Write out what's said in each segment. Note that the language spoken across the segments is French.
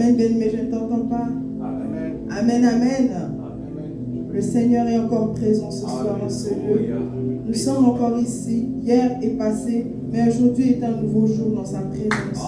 Amen, bien-aimé, je ne t'entends pas. Amen, amen. Le Seigneur est encore présent ce soir en ce lieu. Nous sommes encore ici. Hier est passé, mais aujourd'hui est un nouveau jour dans sa présence.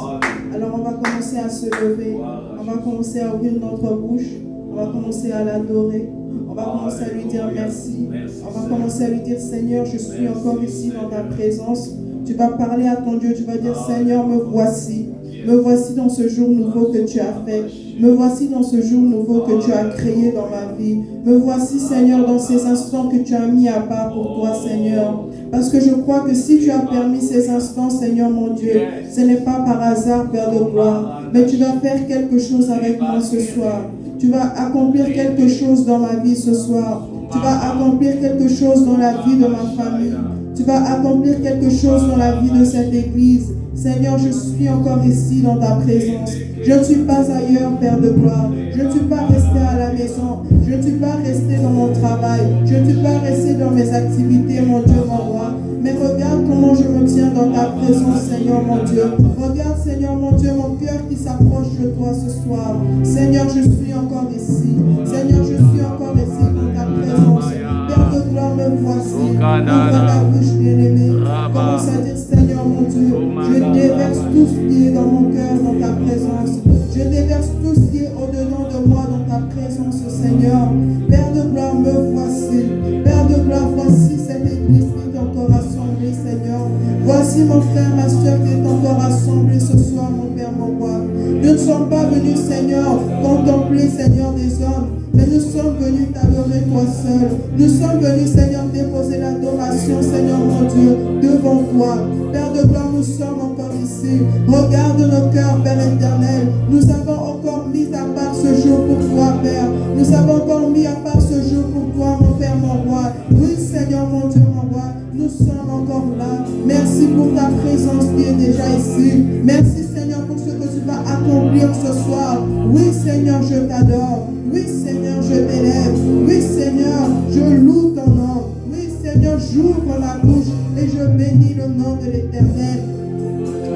Alors on va commencer à se lever. On va commencer à ouvrir notre bouche. On va commencer à l'adorer. On va commencer à lui dire merci. On va commencer à lui dire, Seigneur, je suis encore ici dans ta présence. Tu vas parler à ton Dieu. Tu vas dire, Seigneur, me voici. Me voici dans ce jour nouveau que tu as fait. Me voici dans ce jour nouveau que tu as créé dans ma vie. Me voici, Seigneur, dans ces instants que tu as mis à part pour toi, Seigneur. Parce que je crois que si tu as permis ces instants, Seigneur mon Dieu, ce n'est pas par hasard, Père de gloire, mais tu vas faire quelque chose avec moi ce soir. Tu vas accomplir quelque chose dans ma vie ce soir. Tu vas accomplir quelque chose dans la vie de ma famille. Tu vas accomplir quelque chose dans la vie de cette église. Seigneur, je suis encore ici dans ta présence. Je ne suis pas ailleurs, Père de gloire. Je ne suis pas resté à la maison. Je ne suis pas resté dans mon travail. Je ne suis pas resté dans mes activités, mon Dieu, mon roi. Mais regarde comment je me tiens dans ta présence, Seigneur, mon Dieu. Regarde, Seigneur, mon Dieu, mon cœur qui s'approche de toi ce soir. Seigneur, je suis encore ici. Seigneur, je suis encore ici dans ta présence. Père de gloire, me voici. Ouvre ta bouche, bien-aimée. Commence à dire, Seigneur, mon Dieu, je déverse tout ce qui est dans mon cœur, dans ta présence. Je déverse tout ce qui est au-dedans de moi, dans ta présence, Seigneur. Père de gloire, me voici. Père de gloire, voici cette église qui est encore assemblée, Seigneur. Voici mon frère, ma soeur qui est encore assemblée ce soir, mon Père, mon roi. Nous ne sommes pas venus, Seigneur, contempler, Seigneur, des hommes, mais nous sommes venus t'adorer toi seul. Nous sommes venus, Seigneur, déposer l'adoration, Seigneur, mon Dieu, devant toi. Père de gloire, nous sommes encore ici. Regarde nos cœurs, Père éternel. Nous avons encore mis à part ce jour pour toi, Père. Nous avons encore mis à part ce jour pour toi, mon Père, mon roi. Oui, Seigneur, mon Dieu, mon roi, nous sommes encore là. Merci pour ta présence qui est déjà ici. Merci, Seigneur, pour ce que tu vas accomplir ce soir. Oui, Seigneur, je t'adore. Oui, Seigneur, je t'élève. Oui, Seigneur, je loue ton nom. Oui, Seigneur, j'ouvre ma bouche et je bénis le nom de l'Éternel.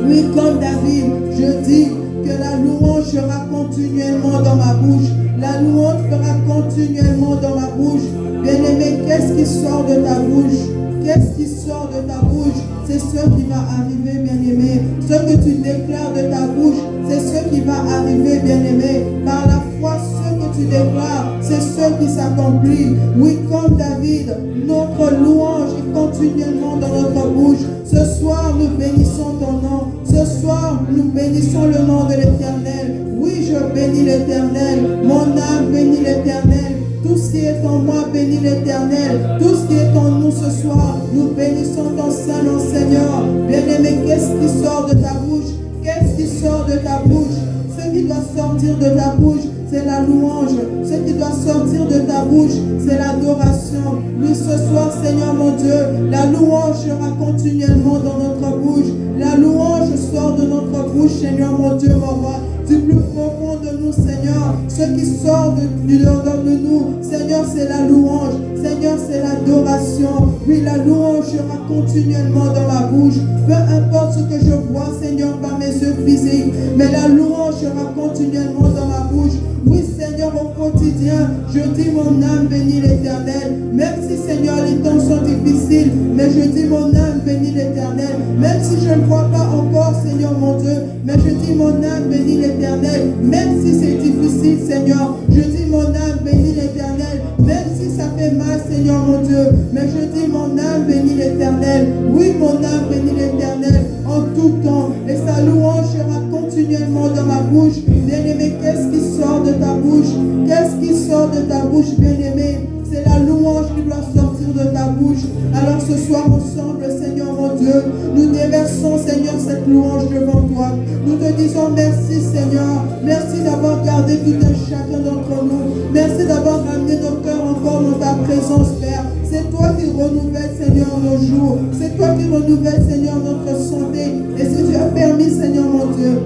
Oui, comme David, je dis que la louange sera continuellement dans ma bouche. La louange sera continuellement dans ma bouche. Bien-aimé, qu'est-ce qui sort de ta bouche? Qu'est-ce qui sort de ta bouche? C'est ce qui va arriver, bien-aimé. Ce que tu déclares de ta bouche, c'est ce qui va arriver, bien-aimé. Par la foi, ce que tu déclares, c'est ce qui s'accomplit. Oui, comme David, notre louange est continuellement dans notre bouche. Ce soir, nous bénissons ton nom. Ce soir, nous bénissons le nom de l'Éternel. Oui, je bénis l'Éternel. Mon âme bénit l'Éternel. Tout ce qui est en moi bénit l'Éternel. Tout ce qui est en nous ce soir, nous bénissons ton Saint-Nom, Seigneur. Bien-aimé, qu'est-ce qui sort de ta bouche? Qu'est-ce qui sort de ta bouche? Ce qui doit sortir de ta bouche, c'est la louange. Ce qui doit sortir de ta bouche, c'est l'adoration. Oui, ce soir, Seigneur mon Dieu, la louange sera continuellement dans notre bouche. La louange sort de notre bouche, Seigneur mon Dieu, mon roi. Du plus profond de nous, Seigneur, ce qui sort du dedans de nous, Seigneur, c'est la louange. Seigneur, c'est l'adoration. Oui, la louange sera continuellement dans ma bouche. Peu importe ce que je vois, Seigneur, par mes yeux physiques, mais la louange sera continuellement dans ma bouche. Oui, Seigneur, au quotidien, je dis mon âme bénit l'Éternel. Même si, Seigneur, les temps sont difficiles, mais je dis mon âme bénit l'Éternel. Même si je ne vois pas encore, Seigneur mon Dieu, mais je dis mon âme bénit l'Éternel. Même si c'est difficile, Seigneur, je dis mon âme bénit l'Éternel. Même si ça fait mal, Seigneur mon Dieu, mais je dis mon âme bénit l'Éternel. Oui, mon âme bénit l'Éternel en tout temps. Et sa louange sera continuellement dans ma bouche. Bien-aimé, qu'est-ce qui sort de ta bouche? Qu'est-ce qui sort de ta bouche, bien-aimé? C'est la louange qui doit sortir de ta bouche. Alors ce soir ensemble, Seigneur mon Dieu, nous déversons, Seigneur, cette louange devant toi. Nous te disons merci, Seigneur. Merci d'avoir gardé tout un chacun d'entre nous. Merci d'avoir ramené nos cœurs encore dans ta présence, Père. C'est toi qui renouvelles, Seigneur, nos jours. C'est toi qui renouvelles, Seigneur, notre santé. Et si tu as permis, Seigneur mon Dieu,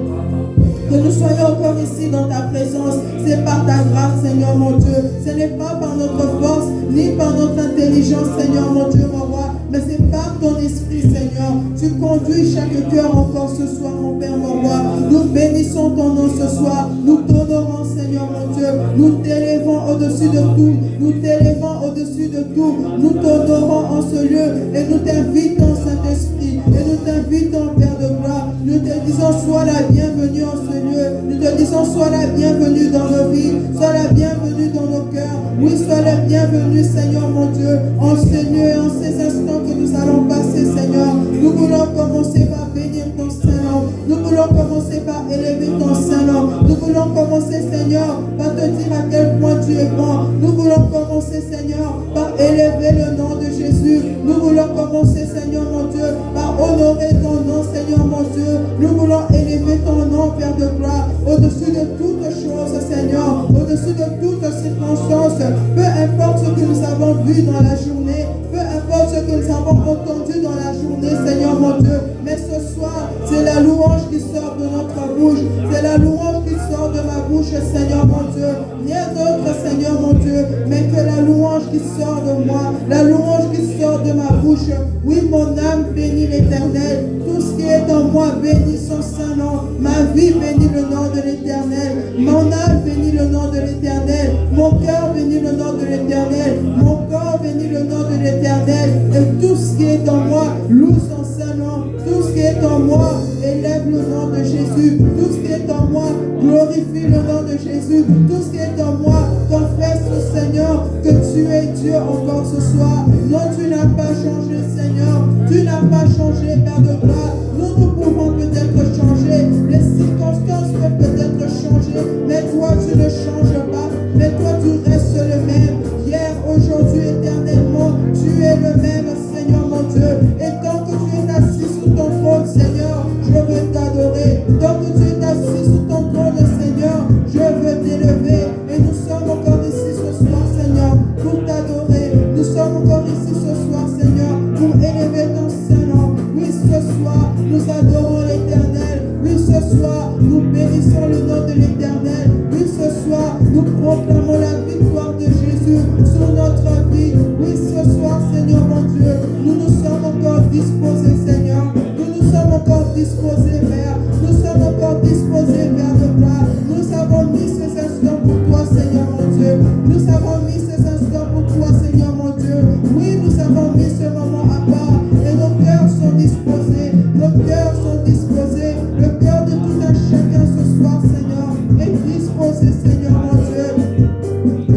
que nous soyons encore ici dans ta présence, c'est par ta grâce, Seigneur mon Dieu. Ce n'est pas par notre force, ni par notre intelligence, Seigneur mon Dieu, mon roi, mais c'est par ton esprit, Seigneur. Tu conduis chaque cœur encore ce soir, mon Père, mon roi. Nous bénissons ton nom ce soir. Nous t'honorons, Seigneur mon Dieu. Nous t'élevons au-dessus de tout. Nous t'élevons au-dessus de tout. Nous t'honorons en ce lieu et nous t'invitons, Saint-Esprit. Et nous t'invitons, Père de gloire. Nous te disons, sois la bienvenue en ce lieu. Nous te disons, sois la bienvenue dans nos vies. Sois la bienvenue dans nos cœurs. Oui, sois la bienvenue, Seigneur mon Dieu, en ce lieu et en ces instants que nous allons passer, Seigneur. Nous voulons commencer par bénir ton Saint-Nom. Nous voulons commencer par élever ton Saint-Nom. Nous voulons commencer, Seigneur, par te dire à quel point tu es bon. Nous voulons commencer, Seigneur, par élever le nom de Jésus. Nous voulons commencer, Seigneur mon Dieu, par honorer ton nom, Seigneur mon Dieu. Nous voulons élever ton nom, Père de gloire, au-dessus de toutes choses, Seigneur, au-dessus de toutes circonstances. Peu importe ce que nous avons vu dans la journée, peu importe ce que nous avons entendu dans la journée, Seigneur mon Dieu. Mais ce soir, c'est la louange qui sort de notre bouche. C'est la louange qui sort de ma bouche, Seigneur mon Dieu. Rien d'autre, Seigneur mon Dieu, mais que la louange qui sort de moi, la louange qui sort de ma bouche. Oui, mon âme bénit l'Éternel. Tout ce qui est en moi bénit son saint nom. Ma vie bénit le nom de l'Éternel. Mon âme bénit le nom de l'Éternel. Mon cœur bénit le nom de l'Éternel. Mon corps bénit le nom de l'Éternel. Et tout ce qui est en moi loue son saint nom. Tout ce qui est en moi élève le nom de Jésus. Tout ce qui est en moi glorifie le nom de Jésus. Tout ce qui est en moi confesse au Seigneur que tu es Dieu encore ce soir. Non, tu n'as pas changé, Seigneur. Tu n'as pas changé, Père de gloire. Nous pouvons peut-être changer. Les circonstances peuvent peut-être changer. Mais toi, tu ne changes pas. Mais toi, tu restes le même. Hier, aujourd'hui, éternellement, tu es le même, Seigneur mon Dieu. Et tant que tu es assis sous ton trône, Seigneur, je veux t'adorer. Tant que tu es assis sous ton trône, Seigneur, je veux t'élever. Et nous sommes encore ici ce soir, Seigneur, pour t'adorer. Nous sommes encore ici ce soir, Seigneur, pour élever ton Saint-Nom. Oui, ce soir, nous adorons l'Éternel. Oui, ce soir, nous bénissons le nom de l'Éternel. Oui, ce soir, nous proclamons la victoire de Jésus sur notre vie. Oui, ce soir, Seigneur mon Dieu, nous nous sommes encore disposés, Seigneur. Nous nous sommes encore disposés, Père. Nous sommes encore disposés, Père de gloire. Nous avons mis ces instants pour toi, Seigneur mon Dieu. Nous avons mis ces instants pour toi, Seigneur mon Dieu. Oui, nous avons mis ce moment à part. Et nos cœurs sont disposés. Nos cœurs sont disposés. Le cœur de tout un chacun ce soir, Seigneur, est disposé, Seigneur mon Dieu.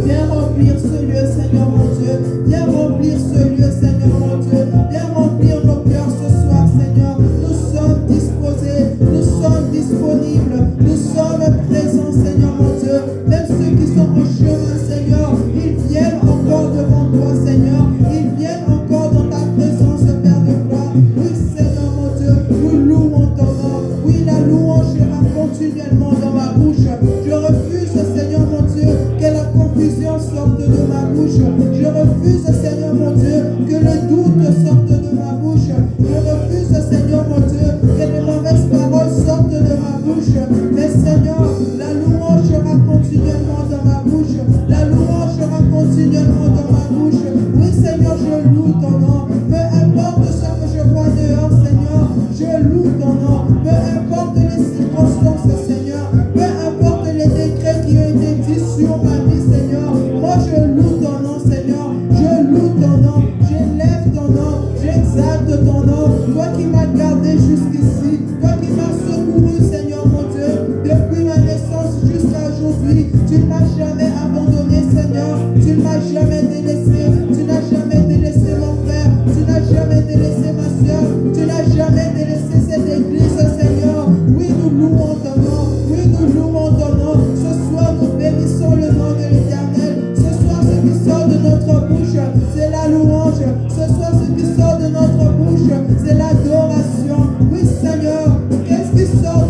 Viens remplir ce lieu, Seigneur mon Dieu. Viens remplir ce lieu, Seigneur mon Dieu. Viens remplir nos cœurs ce soir, Seigneur. Nous sommes disposés. Nous sommes disponibles. Nous sommes présents, Seigneur mon Dieu. Même ceux qui sont en chemin, Seigneur, ils viennent encore devant toi, Seigneur. Ils viennent encore dans ta présence, Père de gloire. Oui, Seigneur mon Dieu, nous louons ton nom. Oui, la louange sera continuellement dans ma bouche. Je refuse, Seigneur mon Dieu, que la confusion sorte de ma bouche. Je refuse, Seigneur mon Dieu, que le doute sorte de ma bouche. Je refuse, Seigneur mon Dieu, que les mauvaises paroles sortent de ma bouche. Mais Seigneur, la louange sera continuellement dans ma bouche. La louange sera continuellement dans ma bouche. Oui, Seigneur, je loue ton nom. Peu importe ce que je vois dehors, Seigneur, je loue ton nom. Peu importe les circonstances, Seigneur. Peu importe les décrets qui ont été dits sur ma vie, Seigneur. Moi, je loue ton nom, Seigneur. Je loue ton nom. J'élève ton nom. J'exalte ton nom. Toi qui m'as gardé jusqu'ici. Toi qui m'as secouru, Seigneur mon Dieu. Depuis ma naissance jusqu'à aujourd'hui. Tu ne m'as jamais abandonné, Seigneur. Tu ne m'as jamais délaissé. Tu n'as jamais délaissé mon frère. Tu n'as jamais délaissé ma soeur. Tu n'as jamais délaissé cette église, Seigneur. Oui, nous louons ton nom. Oui, nous louons ton nom. Ce soir, nous bénissons le nom de l'Éternel. Ce soir, ce qui sort de notre bouche, c'est la louange. Ce soir, ce qui sort de notre bouche, c'est l'adoration. Oui, Seigneur, qu'est-ce qui sort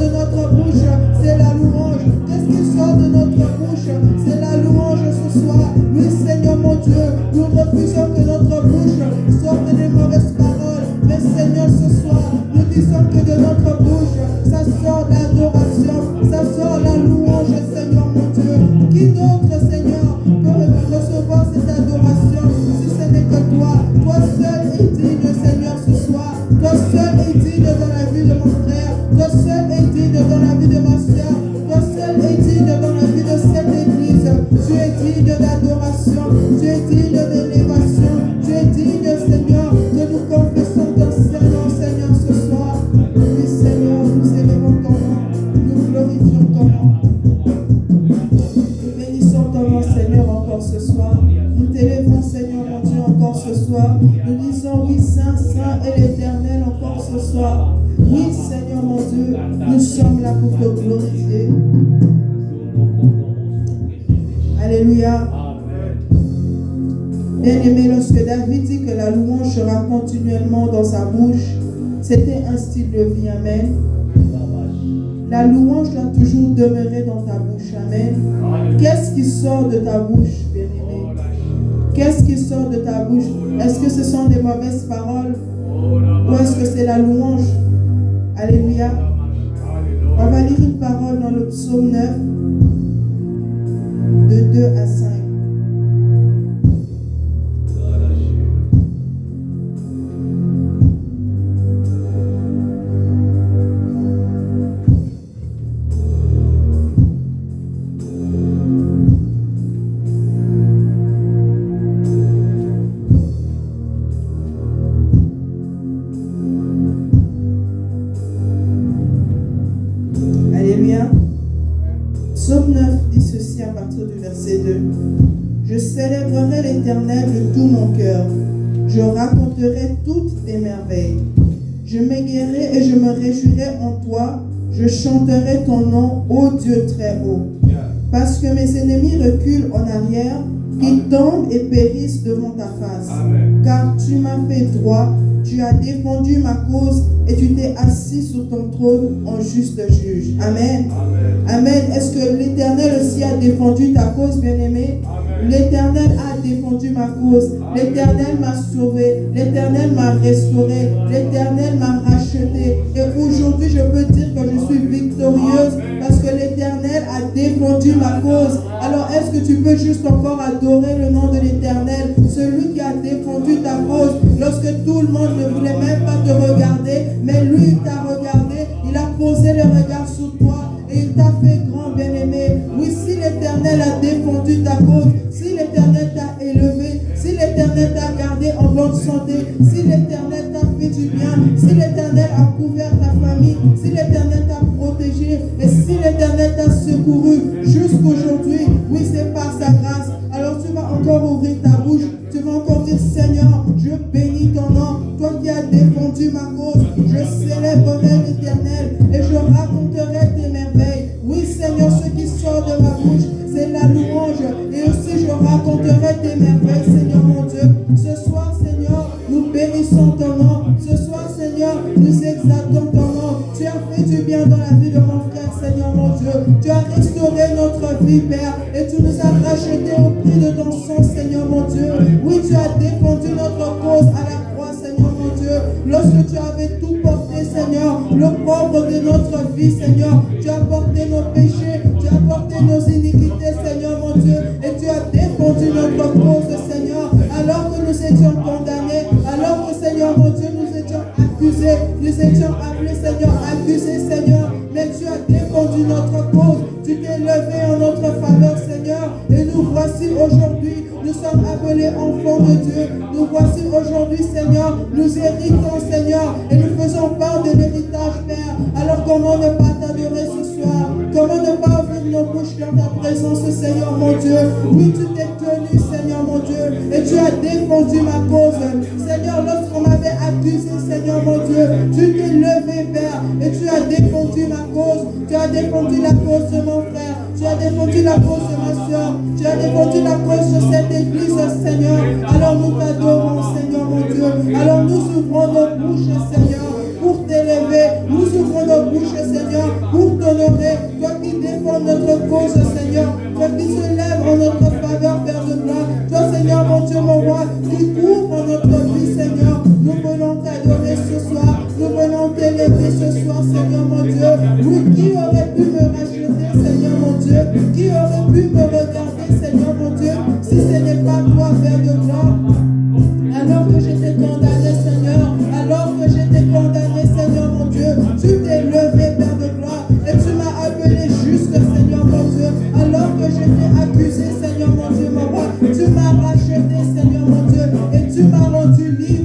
Seigneur, que nous confessons concernant, Seigneur, ce soir. Oui, Seigneur, nous élevons ton nom, nous glorifions ton nom. Nous bénissons ton nom, Seigneur, encore ce soir. Nous t'élevons, Seigneur, mon Dieu, encore ce soir. Nous disons, oui, Saint, Saint et l'Éternel, encore ce soir. Oui, Seigneur, mon Dieu, nous sommes là pour te glorifier. Alléluia. Bien-aimé, lorsque David dit que la louange sera continuellement dans sa bouche, c'était un style de vie. Amen. La louange doit toujours demeurer dans ta bouche. Amen. Qu'est-ce qui sort de ta bouche, bien-aimé? Qu'est-ce qui sort de ta bouche? Est-ce que ce sont des mauvaises paroles? Ou est-ce que c'est la louange? Alléluia. On va lire une parole dans le psaume 9, de 2 à 5. Psaume 9 dit ceci à partir du verset 2. Je célébrerai l'Éternel de tout mon cœur. Je raconterai toutes tes merveilles. Je m'égayerai et je me réjouirai en toi. Je chanterai ton nom, ô Dieu très haut. Parce que mes ennemis reculent en arrière, qu'ils tombent et périssent devant ta face. Amen. Car tu m'as fait droit, tu as défendu ma cause et tu t'es assis sur ton trône en juste juge. Amen. Amen. Amen. Est-ce que l'Éternel aussi a défendu ta cause, bien-aimé? L'Éternel a défendu ma cause. L'Éternel m'a sauvé. L'Éternel m'a restauré. L'Éternel m'a racheté. Et aujourd'hui, je peux dire que je suis victorieuse parce que l'Éternel a défendu ma cause. Alors, est-ce que tu peux juste encore adorer le nom de l'Éternel, celui qui a défendu ta cause lorsque tout le monde ne voulait même pas te regarder, mais lui t'a regardé, il a posé le regard sur toi et il t'a fait grand, bien-aimé. Oui, si l'Éternel a défendu ta cause, si l'Éternel t'a élevé, si l'Éternel t'a gardé en bonne santé, si l'Éternel t'a fait du bien, si l'Éternel a couvert ta famille, si l'Éternel t'a protégé et si l'Éternel t'a secouru jusqu'aujourd'hui, oui, c'est par sa grâce. Alors tu vas encore ouvrir ta bouche, tu vas encore dire, Seigneur, je bénis ton nom, toi qui as défendu ma cause, je célébrerai l'Éternel et je raconterai tes merveilles. Oui, Seigneur, ce qui sort de ma bouche, c'est la louange. Et aussi, je raconterai tes merveilles, Seigneur mon Dieu. Ce soir, Seigneur, nous bénissons ton nom. Ce soir, Seigneur, nous exaltons ton nom. Tu as fait du bien dans la vie de mon frère, Seigneur mon Dieu. Tu as restauré notre vie, Père. Et tu nous as rachetés au prix de ton sang, Seigneur mon Dieu. Oui, tu as défendu notre cause à la croix, Seigneur mon Dieu. Lorsque tu avais tout porté, Seigneur, le pauvre de notre vie, Seigneur, tu as porté nos péchés, tu as porté nos iniquités, Seigneur mon Dieu, et tu as défendu notre cause, Seigneur, alors que nous étions condamnés, alors que, Seigneur mon Dieu, nous étions accusés, nous étions appelés, Seigneur, accusés, Seigneur, mais tu as défendu notre cause, tu t'es levé en notre faveur, Seigneur, et nous voici aujourd'hui, nous sommes appelés enfants de Dieu, nous voici aujourd'hui, Seigneur, nous héritons, Seigneur, et nous faisons part de l'héritage, Père. Alors comment ne pas t'adorer ce soir? Comment ne pas ouvrir nos bouches dans ta présence, Seigneur mon Dieu? Oui, tu t'es tenu, Seigneur mon Dieu, et tu as défendu ma cause. Seigneur, lorsqu'on m'avait accusé, Seigneur mon Dieu, tu t'es levé, Père, et tu as défendu ma cause. Tu as défendu la cause de mon frère. Tu as défendu la cause de ma soeur. Tu as défendu la cause de cette église, Seigneur. Alors nous t'adorons, Seigneur mon Dieu. Alors nous ouvrons nos bouches, Seigneur, pour t'élever. Nous ouvrons nos bouches, Seigneur, pour t'honorer. Toi qui défends notre cause, Seigneur. Toi qui se lève en notre faveur, Père de gloire. Toi, Seigneur, mon Dieu, mon roi, qui couvre notre vie, Seigneur. Nous voulons t'adorer ce soir. Nous voulons t'élever ce soir, Seigneur, mon Dieu. Oui, qui aurait pu me racheter, Seigneur, mon Dieu? Qui aurait pu me regarder, Seigneur, mon Dieu, si ce n'est pas toi, Père de gloire? Alors que j'étais condamné, Seigneur, alors que j'étais condamné, Seigneur, mon Dieu, tu t'es levé, Père de gloire, et tu m'as appelé juste, Seigneur, mon Dieu. Alors que j'étais accusé, Seigneur, mon Dieu, mon roi, tu m'as racheté, Seigneur, mon Dieu, et tu m'as rendu libre.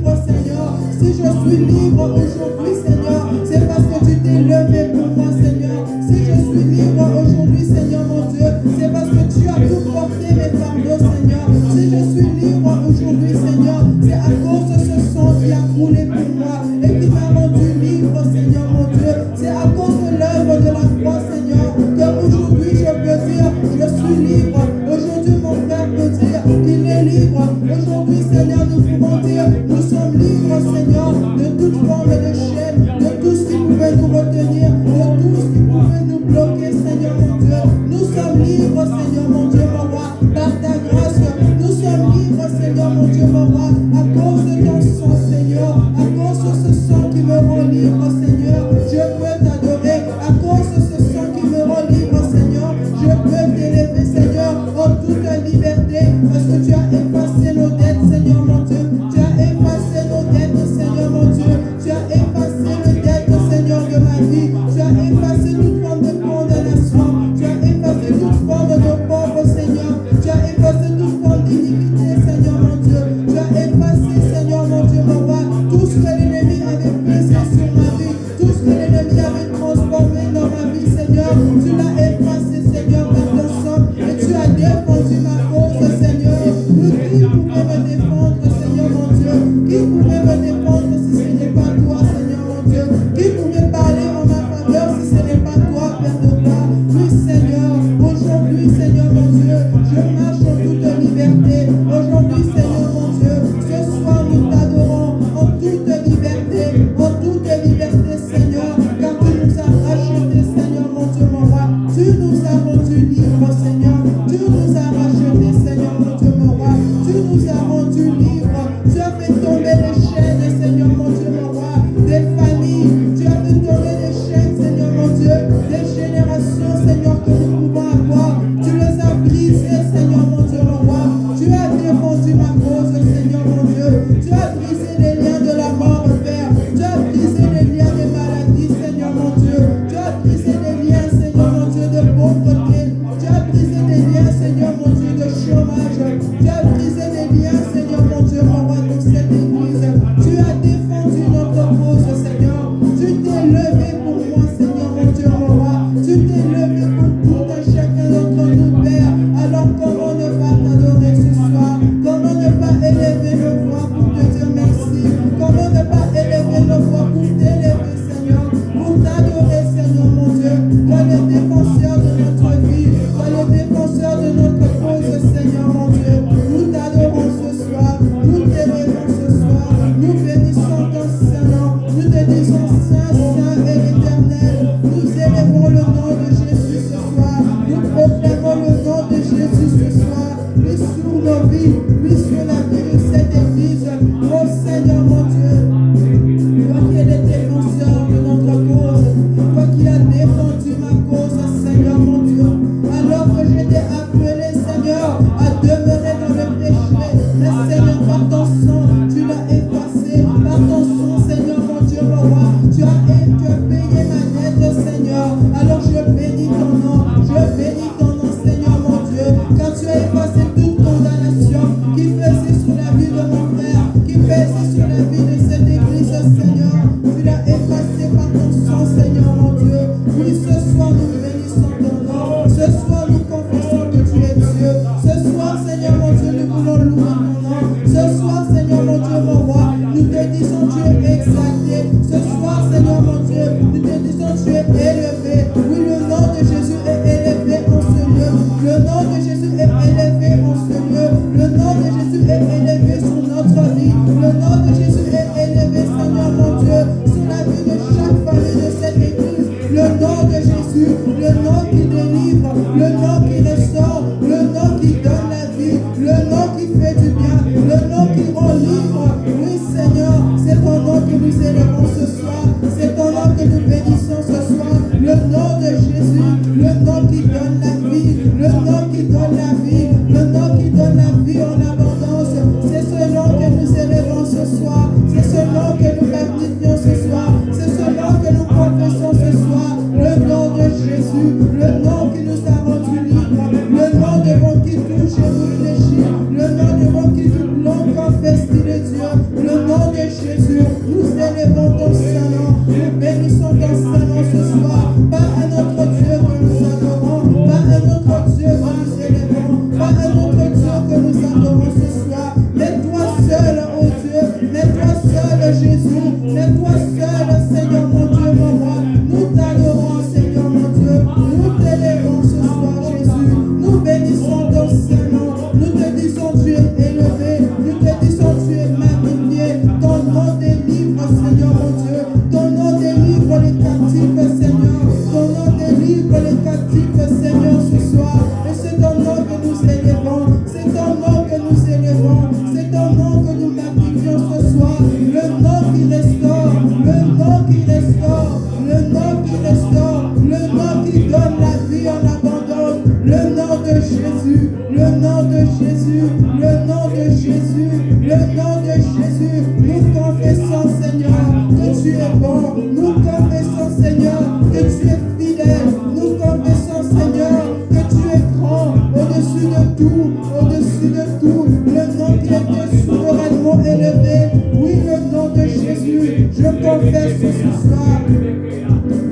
effacé nos dettes, Seigneur mon Dieu. Tu as effacé le dette, Seigneur, de ma vie. Tu as effacé toute forme de condamnation. Tu as effacé toute forme de pauvre, Seigneur. Tu as effacé toute forme d'iniquité, Seigneur mon Dieu. Tu as effacé, Seigneur mon Dieu, mon roi, tout ce que l'ennemi avait placé sur ma vie, tout ce que l'ennemi avait transformé dans ma vie, Seigneur. Tu l'as effacé, Seigneur, par ton sang, et tu as défendu ma cause, Seigneur. Qui pouvait me défendre, Seigneur mon Dieu? Qui pouvait me défendre si ce n'est pas toi, Seigneur mon Dieu? Qui pouvait parler en ma faveur si ce n'est pas toi, Père de gloire? Oui, Seigneur, aujourd'hui, Seigneur mon Dieu, je marche en toute liberté. Aujourd'hui, Seigneur mon Dieu, ce soir nous t'adorons en toute liberté, Seigneur, car tu nous as rachetés, Seigneur mon Dieu, mon roi. Tu nous as rendus libres, Seigneur. Tu nous as rachetés, Seigneur mon Dieu, mon roi. Tu nous as rendus libres. Tu as fait tomber les chaînes, Seigneur mon Dieu, mon roi, des familles. Tu as fait tomber les chaînes, Seigneur mon Dieu, des générations, Seigneur, que nous pouvons avoir. Tu les as brisées, Seigneur mon Dieu, mon roi. Tu as défendu ma cause, Seigneur mon Dieu. Tu as brisé les liens de la mort, Père. Tu as brisé les liens des maladies, Seigneur mon Dieu. Tu as brisé les liens, Seigneur mon Dieu, de pauvreté. Tu as brisé les liens, Seigneur mon Dieu, de chômage. Tu as brisé les liens, Seigneur mon Dieu, mon roi, dans cette église. Tu as défendu notre cause, Seigneur. Tu t'es levé pour moi, Seigneur mon Dieu, mon roi. Tu t'es levé pour tout un chacun d'entre nous, Père. Alors comment ne pas t'adorer ce soir? Comment ne pas élever nos voix pour te dire merci? Comment ne pas élever nos voix pour t'élever, Seigneur? Pour t'adorer, Seigneur mon Dieu. Toi le défenseur de notre vie, toi le défenseur de notre cause, Seigneur mon Dieu. Nous t'adorons ce soir, nous t'élevons ce soir, nous bénissons ton Saint-Nom, nous te disons Saint, Saint et éternel. Nous élevons le nom de Jésus ce soir, nous proclamons le nom de Jésus ce soir, lui sur nos vies, lui sur la vie de cette église. Oh Seigneur mon Dieu, toi qui es le défenseur de notre cause, toi qui as défendu ma cause, Seigneur mon Dieu, alors que j'étais appelé, Seigneur, à demeurer dans le péché, mais Seigneur, par ton sang, tu l'as effacé, par ton sang, Seigneur mon Dieu, mon roi, tu as payé ma dette, Seigneur. Alors je bénis ton nom, Seigneur mon Dieu, car tu as effacé toute condamnation qui pesait sur la vie de mon frère, qui pesait sur la vie de cette église, Seigneur. Tu l'as effacé par ton sang, Seigneur mon Dieu. Oui, ce soir nous bénissons ton nom, ce soir nous confessons que tu es Dieu. Ce soir, Seigneur mon Dieu, nous voulons louer ton nom. Ce soir, Seigneur mon Dieu, mon roi, nous te disons tu es exalté. Ce soir, Seigneur mon Dieu, nous te disons tu es élevé. Oui, le nom de Jésus est élevé en ce lieu. Le nom de Jésus est élevé en ce lieu. Le nom de Jésus est élevé sur notre vie. Le nom de Jésus est élevé, Seigneur mon Dieu, sur la vie de chaque famille de cette église. Le nom de Jésus, le nom qui délivre, le nom qui restaure, le nom qui donne la vie, le nom qui fait du bien, le nom qui rend libre. Oui, Seigneur, c'est ton nom que nous élevons ce soir, c'est ton nom que nous bénissons ce soir. Le nom de Jésus, le nom qui donne la vie, le nom qui donne la vie, le nom qui donne la vie en abondance. C'est ce nom que nous élevons ce soir, c'est ce nom que nous magnifions ce soir, c'est ce nom que nous confessons ce soir. Le nom de Jésus, le nom qui nous a rendus libres, le nom devant qui tout genou fléchit, le nom devant qui toute langue confesse qu'il est Dieu. Le nom de Jésus, nous élevons ton Saint-Nom, nous bénissons ton Saint-Nom ce soir. Pas un autre Dieu que nous adorons, pas un autre Dieu que nous élevons, pas un autre Dieu que nous adorons ce soir. Mais toi seul, oh Dieu, mais toi seul, Jésus, mais toi seul, Seigneur mon Dieu, mon roi. Nous t'adorons, Seigneur mon Dieu, nous t'élevons ce soir, Jésus. Nous bénissons ton Saint-Nom, nous te disons tu es élevé, nous te disons tu es magnifié. Ton nom délivre, Seigneur mon Dieu, ton nom délivre les captifs, Seigneur, ton nom délivre les captifs, Seigneur, ce soir. Et c'est ton nom que nous élevons, c'est ton nom que nous élevons, c'est ton nom que nous magnifions ce soir. Le nom qui restaure, le nom qui restaure, le nom qui restaure. nom de Jésus, je confesse ce soir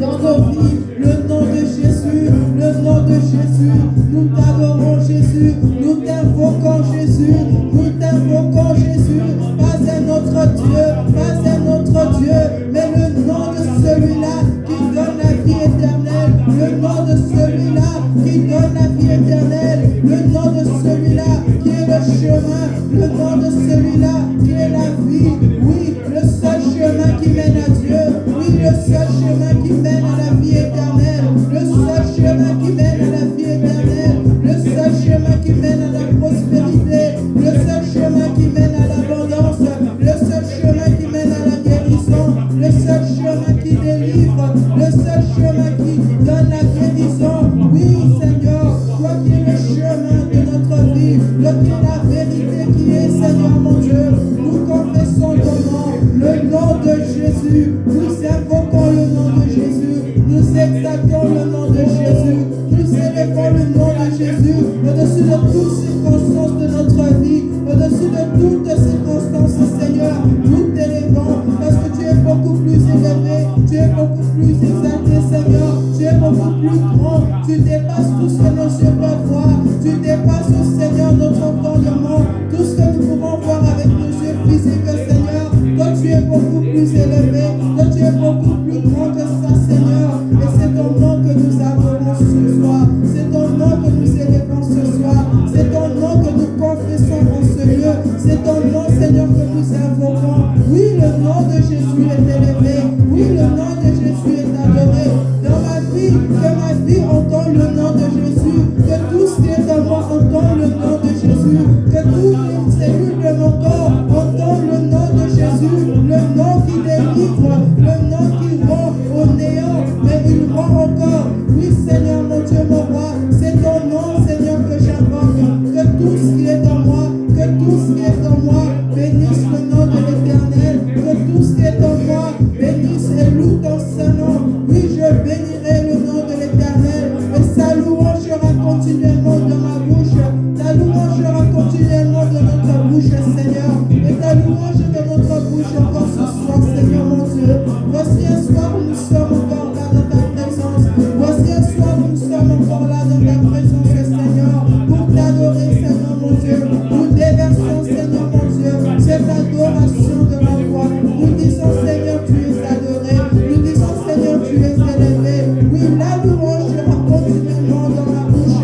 dans nos vies, le nom de Jésus, le nom de Jésus. Nous t'adorons Jésus, nous t'invoquons Jésus, nous t'invoquons Jésus. Pas un autre Dieu, pas un autre Dieu, mais le nom de celui-là qui donne la vie éternelle, le nom de celui-là qui donne la vie éternelle, le nom de celui-là qui est le chemin, le nom de celui-là qui est la vie. Oui, le seul chemin qui mène à Dieu, oui, le seul chemin qui mène à la vie éternelle, le seul chemin qui mène à la vie éternelle, le seul chemin qui mène à la prospérité, le seul chemin qui mène à l'abondance, le seul chemin qui mène à la guérison, le seul chemin qui délivre, le seul chemin qui donne la guérison. Oui, Seigneur, toi qui es le chemin de notre vie, toi qui es la vérité, qui est, Seigneur mon Dieu, nous confessons ton nom, le nom de Jésus, nous invoquons le nom de Jésus, nous exaltons le nom de Jésus, nous élevons le nom de Jésus au-dessus de toutes circonstances de notre vie, au-dessus de toutes circonstances, Seigneur, nous t'élevons parce que tu es beaucoup plus élevé, tu es beaucoup plus exalté, Seigneur, tu es beaucoup plus grand, tu dépasses tout ce que nos yeux peuvent voir, tu dépasses, Seigneur, notre entendement, tout ce que nous pouvons voir avec nos yeux physiques, Seigneur. Toi, tu es beaucoup plus élevé, toi, tu es beaucoup plus grand que ça, Seigneur, et c'est ton nom que nous adorons ce soir, c'est ton nom que nous élevons ce soir, c'est ton nom que nous confessons en ce lieu, c'est ton nom, Seigneur, que nous invoquons. Oui, le nom de Jésus est élevé, oui, le nom de Jésus est adoré. Dans ma vie, que ma vie entende le nom de Jésus, que tout ce qui est en moi entende le nom de Jésus, que toutes les cellules de mon corps entendent le nom de Jésus, le nom qui délivre, le nom qui rend au néant, mais il rend encore. Oui, Seigneur, mon Dieu, mon roi, c'est ton nom, Seigneur, que j'invoque, que tout ce qui est en moi, que tout ce qui est en moi bénisse le nom de l'Éternel, que tout ce qui est en moi bénisse et loue ton Saint-Nom. Oui, je bénirai le nom de l'Éternel, et sa louange sera continuellement dans ma bouche, ta louange sera continuellement dans notre bouche, Seigneur, et ta louange dans notre bouche encore ce soir, Seigneur mon Dieu. Voici un soir où nous sommes encore là dans ta présence, voici un soir où nous sommes encore là dans ta présence, Seigneur, pour t'adorer, Seigneur mon Dieu. Nous déversons, Seigneur mon Dieu, cette adoration de la foi. Nous disons, Seigneur, tu es adoré, nous disons, Seigneur, tu es élevé. Oui, la louange sera continuellement dans ma bouche,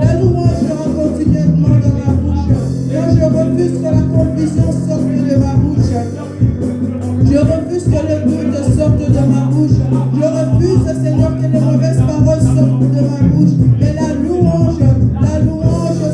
la louange sera continuellement dans ma bouche. Quand je refuse que la confusion sorte de ma bouche, je refuse que le doute sorte de ma bouche, je refuse, Seigneur, que les mauvaises paroles sortent de ma bouche, mais la louange,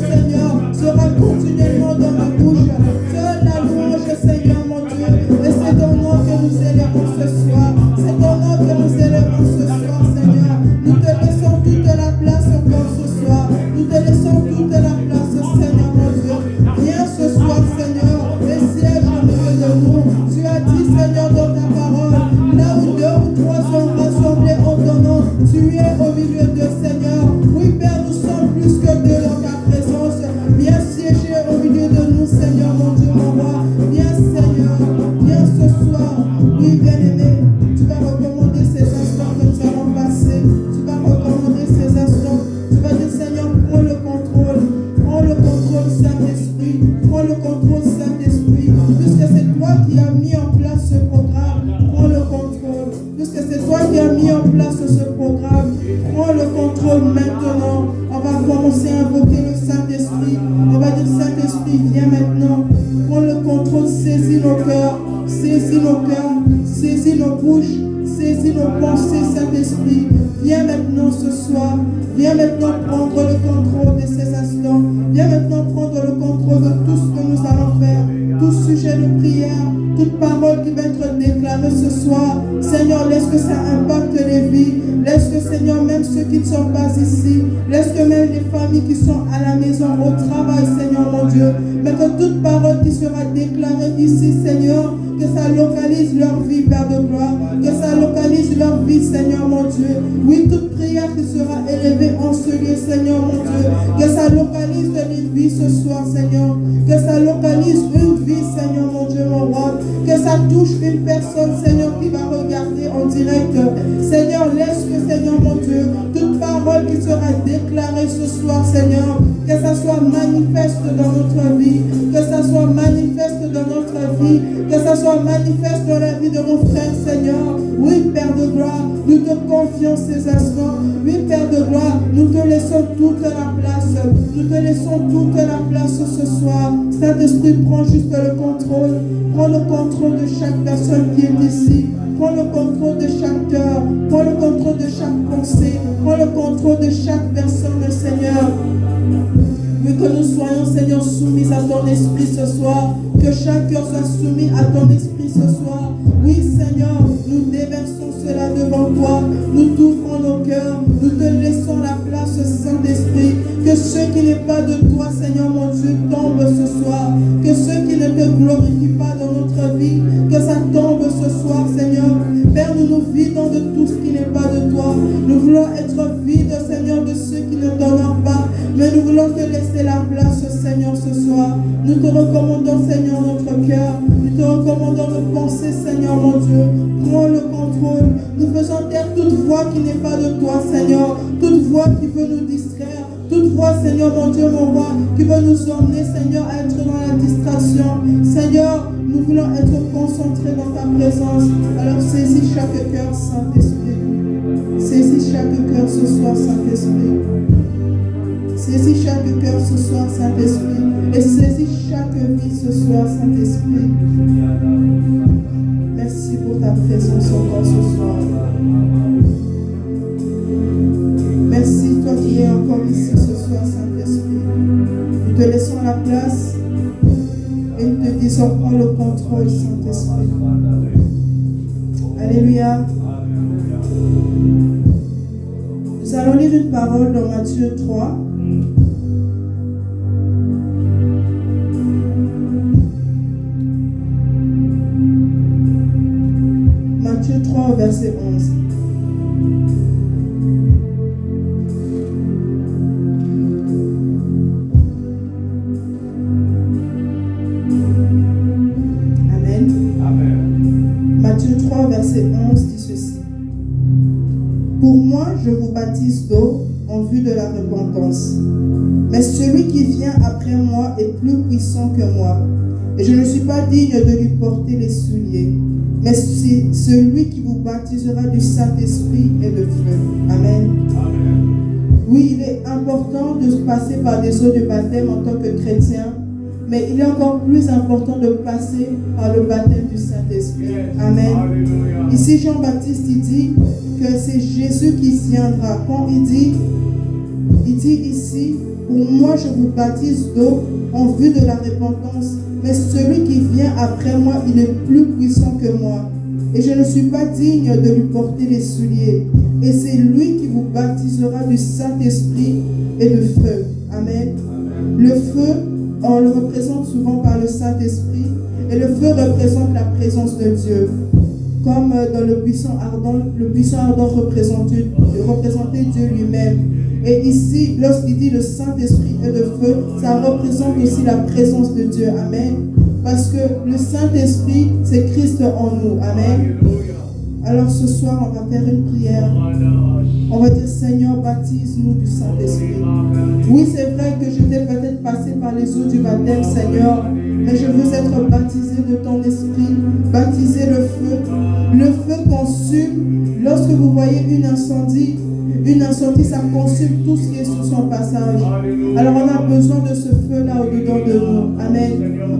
Seigneur, sera continuellement dans ma bouche. Seule la louange, Seigneur, mon Dieu, et c'est ton nom que nous élevons ce soir, c'est ton nom que nous élevons ce soir, Seigneur. Nous te laissons toute la place encore ce soir, nous te laissons toute la place, Seigneur, mon Dieu. Viens ce soir, Seigneur, et siège au milieu de nous. Tu as dit, Seigneur, dans ta parole, là où deux ou trois sont rassemblés en ton nom, tu es au milieu d'eux, Seigneur. Oui, Père, nous sommes plus que deux dans ta présence. Viens siéger au milieu de nous, Seigneur, mon Dieu, mon roi. Viens, Seigneur, viens ce soir. Oui, bien-aimé, tu vas recommander ces instants que nous allons passer. Tu vas recommander ces instants. Tu vas dire, Seigneur, prends le contrôle. Prends le contrôle, Saint-Esprit. Prends le contrôle, Saint-Esprit. Puisque c'est toi qui as mis en place ce programme, prends le contrôle. Puisque c'est toi qui as mis en place ce programme, prends le contrôle maintenant. On va commencer à invoquer le Saint-Esprit. On va dire, Saint-Esprit, viens maintenant. Prends le contrôle, saisis nos cœurs, saisis nos cœurs, saisis nos bouches, saisis nos pensées, Saint-Esprit. Viens maintenant ce soir. Viens maintenant prendre le contrôle de ces instants. Viens maintenant prendre le contrôle de tout ce que nous allons faire. Tout sujet de prière, toute parole qui va être déclarée ce soir. Seigneur, laisse que ça impacte les vies. Laisse que, Seigneur, même ceux qui ne sont pas ici, laisse que même les familles qui sont à la maison, au travail, Seigneur mon Dieu, mais que toute parole qui sera déclarée ici, Seigneur, que ça localise leur vie, Père de gloire, que ça localise leur vie, Seigneur mon Dieu. Oui, toute prière qui sera élevée en ce lieu, Seigneur mon Dieu, que ça localise une vie ce soir, Seigneur, que ça localise une vie, Seigneur mon Dieu, mon roi, que ça touche une personne, Seigneur, qui va regarder en direct. Seigneur, laisse que, Seigneur mon Dieu, toute parole qui sera déclarée ce soir, Seigneur, que ça soit manifeste dans notre vie, que ça soit manifeste dans notre vie, que ça soit manifeste dans la vie de nos frères, Seigneur. Oui, Père de gloire, nous te confions ces instants. Oui, Père de gloire, nous te laissons toute la place. Nous te laissons toute la place ce soir. Saint-Esprit, prends juste le contrôle. Prends le contrôle de chaque personne qui est ici. Prends le contrôle de chaque cœur. Prends le contrôle de chaque pensée. Prends le contrôle de chaque personne, Seigneur. Oui, que nous soyons, Seigneur, soumis à ton esprit ce soir. Que chaque cœur soit soumis à ton esprit ce soir. Oui, Seigneur, nous déversons cela devant toi. Nous t'ouvrons nos cœurs. Nous te laissons la place, Saint-Esprit. Que ce qui n'est pas de toi, Seigneur mon Dieu, tombe ce soir. Que ce qui ne te glorifie pas dans notre vie, que ça tombe ce soir, Seigneur. Père, nous nous vidons de tout ce qui n'est pas de toi. Nous voulons être vides, Seigneur, de ceux qui ne t'honorent pas. Mais nous voulons te laisser la place, Seigneur, ce soir. Nous te recommandons, Seigneur, notre cœur. Nous te recommandons nos pensées, Seigneur, mon Dieu. Prends le contrôle. Nous faisons taire toute voix qui n'est pas de toi, Seigneur. Toute voix qui veut nous distraire. Toute voix, Seigneur, mon Dieu, mon roi, qui veut nous emmener, Seigneur, à être dans la distraction. Seigneur, nous voulons être concentrés dans ta présence. Alors saisis chaque cœur, Saint-Esprit. Saisis chaque cœur ce soir, Saint-Esprit. Saisis chaque cœur ce soir, Saint-Esprit. Et saisis chaque vie ce soir, Saint-Esprit. Merci pour ta présence encore ce soir. Merci, toi qui es encore ici ce soir, Saint-Esprit. Nous te laissons la place et nous te disons, prends le contrôle, Saint-Esprit. Alléluia. Nous allons lire une parole dans Matthieu 3. Matthieu 3, verset 11. Matthieu 3, verset 11 dit ceci. Pour moi, je vous baptise d'eau en vue de la repentance. Mais celui qui vient après moi est plus puissant que moi. Et je ne suis pas digne de lui porter les souliers. Mais c'est celui qui vous baptisera du Saint-Esprit et de feu. Amen. Amen. Oui, il est important de passer par des eaux de baptême en tant que chrétien. Mais il est encore plus important de passer par le baptême du Saint-Esprit. Amen. Alléluia. Ici, Jean-Baptiste, il dit que c'est Jésus qui viendra. Quand il dit ici, pour moi, je vous baptise d'eau en vue de la repentance. Mais celui qui vient après moi, il est plus puissant que moi. Et je ne suis pas digne de lui porter les souliers. Et c'est lui qui vous baptisera du Saint-Esprit et de feu. Amen. Amen. Le feu, on le représente souvent par le Saint-Esprit. Et le feu représente la présence de Dieu. Comme dans le buisson ardent représentait Dieu lui-même. Et ici, lorsqu'il dit le Saint-Esprit et le feu, ça représente aussi la présence de Dieu. Amen. Parce que le Saint-Esprit, c'est Christ en nous. Amen. Alors ce soir, on va faire une prière. On va dire, Seigneur, baptise-nous du Saint-Esprit. Oui, c'est vrai que j'étais peut-être passé par les eaux du baptême, Seigneur. Mais je veux être baptisé de ton esprit, baptisé le feu. Le feu consume. Lorsque vous voyez un incendie, ça consume tout ce qui est sur son passage. Alors on a besoin de ce feu-là au-dedans de nous. Amen.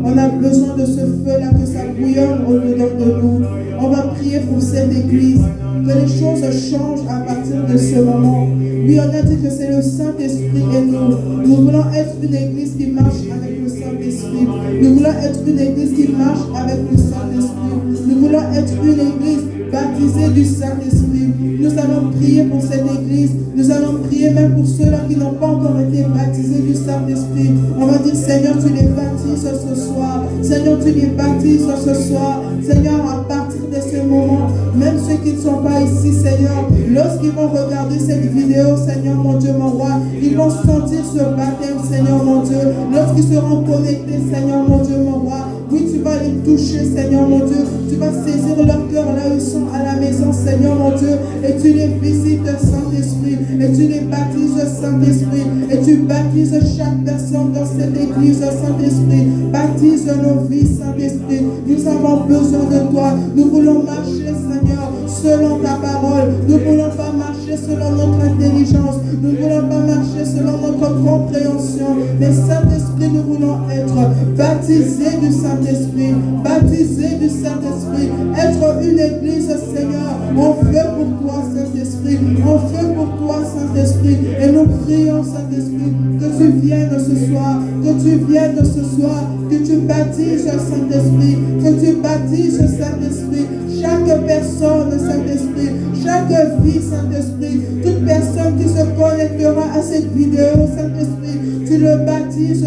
On a besoin de ce feu-là, que ça bouillonne au-dedans de nous. On va prier pour cette église, que les choses changent à partir de ce moment. Oui, on a dit que c'est le Saint-Esprit et nous. Nous voulons être une église qui marche avec le Saint-Esprit. Nous voulons être une église qui marche avec le Saint-Esprit. Nous voulons être une église baptisée du Saint-Esprit. Nous allons prier pour cette église. Nous allons prier même pour ceux-là qui n'ont pas encore été baptisés du Saint-Esprit. On va dire, Seigneur, tu les baptises ce soir. Seigneur, tu les baptises ce soir. Seigneur, à partir de ce moment, même ceux qui ne sont pas ici, Seigneur, lorsqu'ils vont regarder cette vidéo, Seigneur, mon Dieu, mon roi, ils vont sentir ce baptême, Seigneur, mon Dieu. Lorsqu'ils seront connectés, Seigneur, mon Dieu, mon roi, oui, tu vas les toucher, Seigneur, mon Dieu. Tu vas saisir leur cœur là où ils sont à la maison, Seigneur, mon Dieu. Et tu les visites, Saint-Esprit. Et tu les baptises, Saint-Esprit. Et tu baptises chaque personne dans cette église, Saint-Esprit. Baptise nos vies, Saint-Esprit. Nous avons besoin de toi. Nous voulons marcher, Seigneur, selon ta parole. Nous ne voulons pas marcher selon notre intelligence. Nous ne voulons pas marcher selon notre compréhension. Mais Saint-Esprit, nous voulons être baptisés du Saint-Esprit. Baptisés du Saint-Esprit. Être une église, Seigneur. On fait pour toi, Saint-Esprit. On fait pour toi, Saint-Esprit. Et nous prions, Saint-Esprit, que tu viennes ce soir. Que tu viennes ce soir. Que tu baptises, Saint-Esprit. Que tu baptises, Saint-Esprit. Chaque personne, Saint-Esprit. Chaque vie, Saint-Esprit. Toute personne qui se connectera à cette vidéo, Saint-Esprit. Tu le baptises,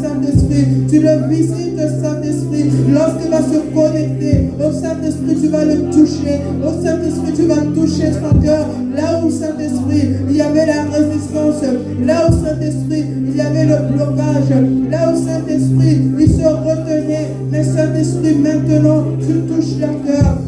Saint-Esprit. Tu le visites, Saint-Esprit. Lorsqu'il va se connecter au Saint-Esprit, tu vas le toucher. Au Saint-Esprit, tu vas toucher son cœur. Là où, Saint-Esprit, il y avait la résistance. Là où, Saint-Esprit, il y avait le blocage. Là où, Saint-Esprit, il se retenait. Mais Saint-Esprit, maintenant, tu touches leur cœur.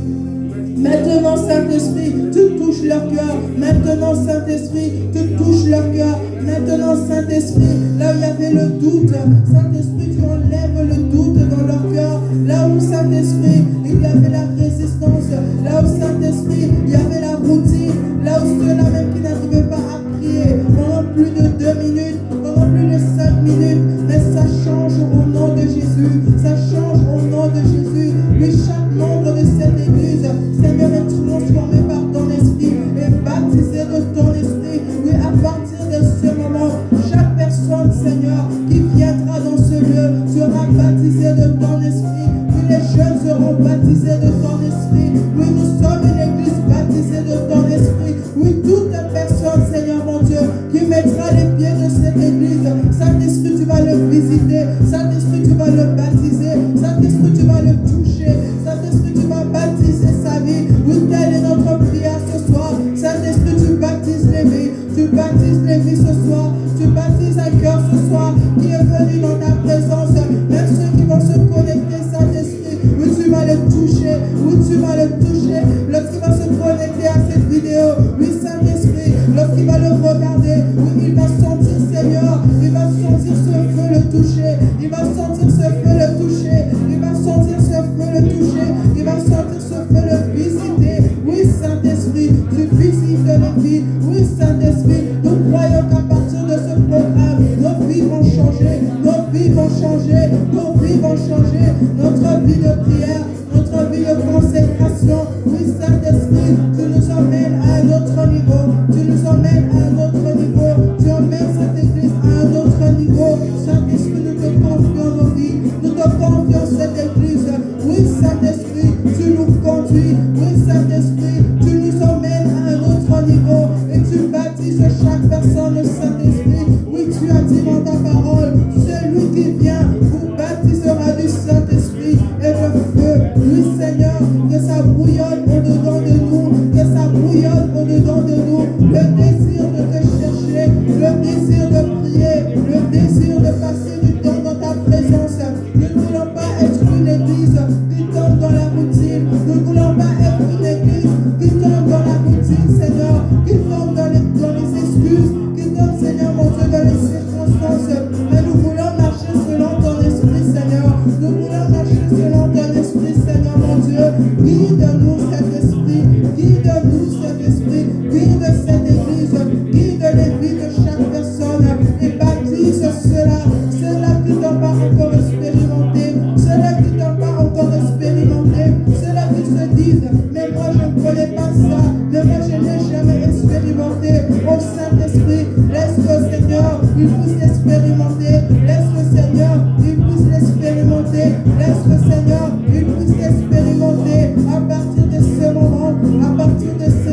Maintenant, Saint-Esprit, tu touches leur cœur. Maintenant, Saint-Esprit, tu touches leur cœur. Maintenant, Saint-Esprit, là où il y avait le doute, Saint-Esprit, tu enlèves le doute dans leur cœur. Là où, Saint-Esprit, il y avait la résistance. Là où, Saint-Esprit, il y avait la routine. Là où ceux-là même qui n'arrivaient pas à prier pendant plus de 2 minutes, pendant plus de 5 minutes. Mais ça change au nom de Jésus. Ça change au nom de Jésus. Mais chaque membre de cette église, Seigneur, est transformé par ton esprit et baptisé de ton esprit. Oui, à partir de ce moment, chaque personne, Seigneur, qui viendra dans ce lieu sera baptisée de ton esprit. Oui, les jeunes seront baptisés de ton esprit. Oui, nous sommes une église baptisée de ton esprit. Oui, toute personne, Seigneur mon Dieu, qui mettra les pieds de cette église, Saint-Esprit, tu vas le visiter. Saint-Esprit, tu vas le baptiser. Saint-Esprit, tu vas le toucher. Saint-Esprit, tu vas baptiser sa vie. Oui, telle est notre prière ce soir. Saint-Esprit, tu baptises les vies. Tu baptises les vies ce soir. Tu baptises un cœur ce soir qui est venu dans ta présence. Même ceux qui vont se connecter, Saint-Esprit, oui, tu vas le toucher. Oui, tu vas le toucher. Lorsqu'il va se connecter à cette vidéo, oui, Saint-Esprit, lorsqu'il va le regarder, oui, il va sentir, Seigneur, il va sentir ce feu le toucher. Il va sentir ce feu le toucher. Il va sentir ce feu le toucher. Il va sentir ce feu le visiter. Oui, Saint-Esprit, tu visites nos vies. Oui, Saint-Esprit, nous croyons qu'à partir de ce programme, nos vies vont changer. Nos vies vont changer. Nos vies vont changer. Notre vie de prière, notre vie de consécration. Oui, Saint-Esprit, tu nous emmènes à un autre niveau. Tu nous emmènes à un autre niveau. Tu emmènes cette église à un autre niveau. Saint-Esprit, nous te confions nos vies. Nous te confions cette église. Oui, Saint-Esprit, tu nous conduis. Oui, Saint-Esprit, tu nous emmènes à un autre niveau. Et tu baptises chaque personne, Saint-Esprit. Oui, tu as dit dans ta parole, celui qui vient vous baptisera du Saint-Esprit et de feu. Oui, Seigneur, que ça bouillonne au-dedans de nous. Que ça bouillonne au-dedans de nous. Le désir de te chercher, le désir de prier, le désir de passer du temps dans ta présence. Nous ne voulons pas être une église qui tombe dans la routine. Nous ne voulons pas être une église qui tombe dans la routine, Seigneur, qui tombe dans les excuses, qui tombe, Seigneur, mon Dieu, dans les circonstances. Mais nous voulons marcher selon ton esprit, Seigneur. Nous voulons marcher selon ton esprit, Seigneur, mon Dieu. Guide-nous cet esprit, guide-nous cet esprit, guide cette église, guide les vies de chaque personne et baptise ceux-là qui n'ont pas encore expérimenté, ceux-là qui n'ont pas encore expérimenté, ceux-là qui se disent, mais moi je ne connais pas ça, mais moi je n'ai jamais expérimenté. Au Saint-Esprit, laisse le Seigneur, il puisse l'expérimenter, laisse le Seigneur, il puisse l'expérimenter, laisse le Seigneur, il puisse l'expérimenter à partir de ce moment, à partir de ce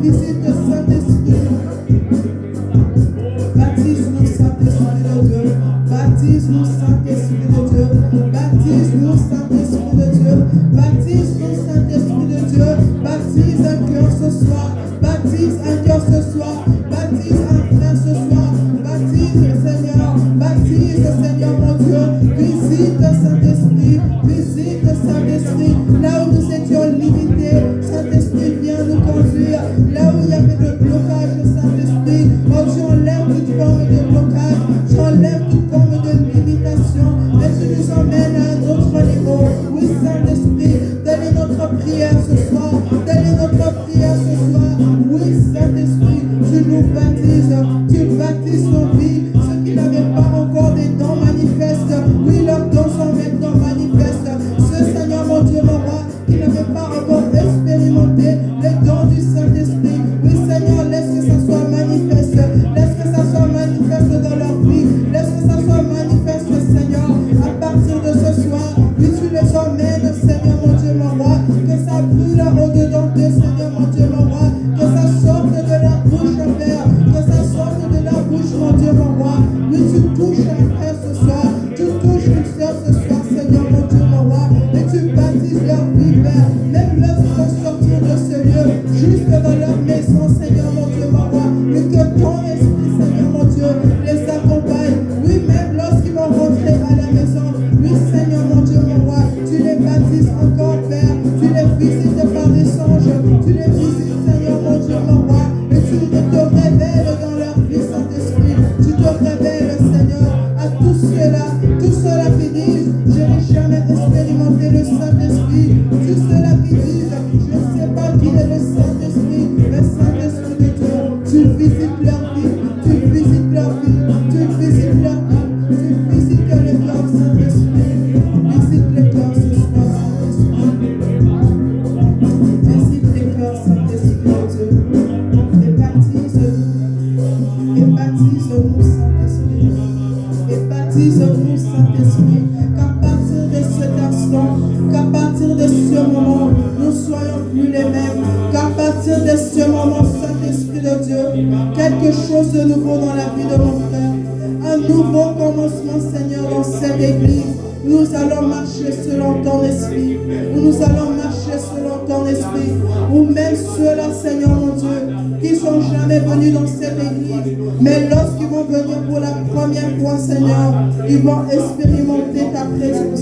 visite, Saint-Esprit. Baptise-nous, Saint-Esprit de Dieu. Baptise-nous, Saint-Esprit de Dieu. Baptise-nous, Saint-Esprit de Dieu. Baptise-nous, Saint-Esprit de Dieu. Baptise un cœur ce soir. Baptise un cœur ce soir. Baptise un frère ce soir. Baptise, Seigneur. Baptise, Seigneur mon Dieu. Visite, Saint-Esprit. Visite, Saint-Esprit. Là où nous étions limités, Saint-Esprit vient nous conduire. Là où il y avait de blocage, Saint-Esprit, oh, tu enlèves toute forme de blocage. Tu enlèves toute forme de limitation. Et tu nous emmènes à un autre niveau. Oui, Saint-Esprit, telle est notre prière ce soir. Telle est notre prière ce soir. Oui, Saint-Esprit, tu nous baptises. Tu baptises nos vies. Ceux qui n'avaient pas encore des dons manifestes, oui, leurs dons sont maintenant manifestes. Ce Seigneur, mon Dieu, mon roi, qui n'avait pas encore expérimenté les dons du Saint-Esprit. Oui, Seigneur, laisse que ça soit manifeste. Laisse que ça soit manifeste dans leur vie. Laisse que ça soit manifeste, Seigneur, à partir de ce soir. Oui, tu les emmènes, Seigneur, mon Dieu, mon roi. Que ça brûle au-dedans d'eux, Seigneur, mon Dieu, mon roi. Que ça sorte de la bouche, Père. Que ça sorte de la bouche, mon Dieu, mon roi. Oui, tu touches un frère ce soir. Tu touches une soeur ce soir, Seigneur, mon Dieu, mon roi. Et tu baptises leur vie, Père. Même lorsqu'ils vont sortir de ce lieu, jusque dans leur maison, Seigneur, mon Dieu, mon roi. Et que ton esprit, Seigneur, mon Dieu, les accompagne. Oui, même lorsqu'ils vont rentrer à la maison. Oui, Seigneur, mon Dieu, mon roi. Tu les baptises encore, Père. Tu les visites par des songes. Tu les visites, Seigneur, mon Dieu, mon roi. Et tu te révèles dans leur vie, Saint-Esprit. Tu te révèles, Seigneur, à tous ceux-là qui disent, je n'ai jamais expérimenté le Saint-Esprit. Tous ceux-là qui disent, je ne sais pas qui est le Saint-Esprit, le Saint-Esprit de Dieu. Tu visites leur vie, tu visites leur vie, tu visites leur vie, tu visites les cœurs, Saint-Esprit. Visite les cœurs ce soir, Saint-Esprit. Visite les cœurs, Saint-Esprit de Dieu. Et baptise-nous, Saint-Esprit. Et baptise-nous, Saint-Esprit. Qu'à partir de cet instant, qu'à partir de ce moment, nous soyons plus les mêmes. Qu'à partir de ce moment, Saint-Esprit de Dieu, quelque chose de nouveau dans la vie de mon frère. Un nouveau commencement, Seigneur, dans cette église. Nous allons marcher selon ton esprit. Nous allons marcher selon ton esprit. Ou même ceux-là, Seigneur mon Dieu, qui sont jamais venus dans cette église. Mais lorsqu'ils vont venir pour la première fois, Seigneur, ils vont expérimenter ta présence.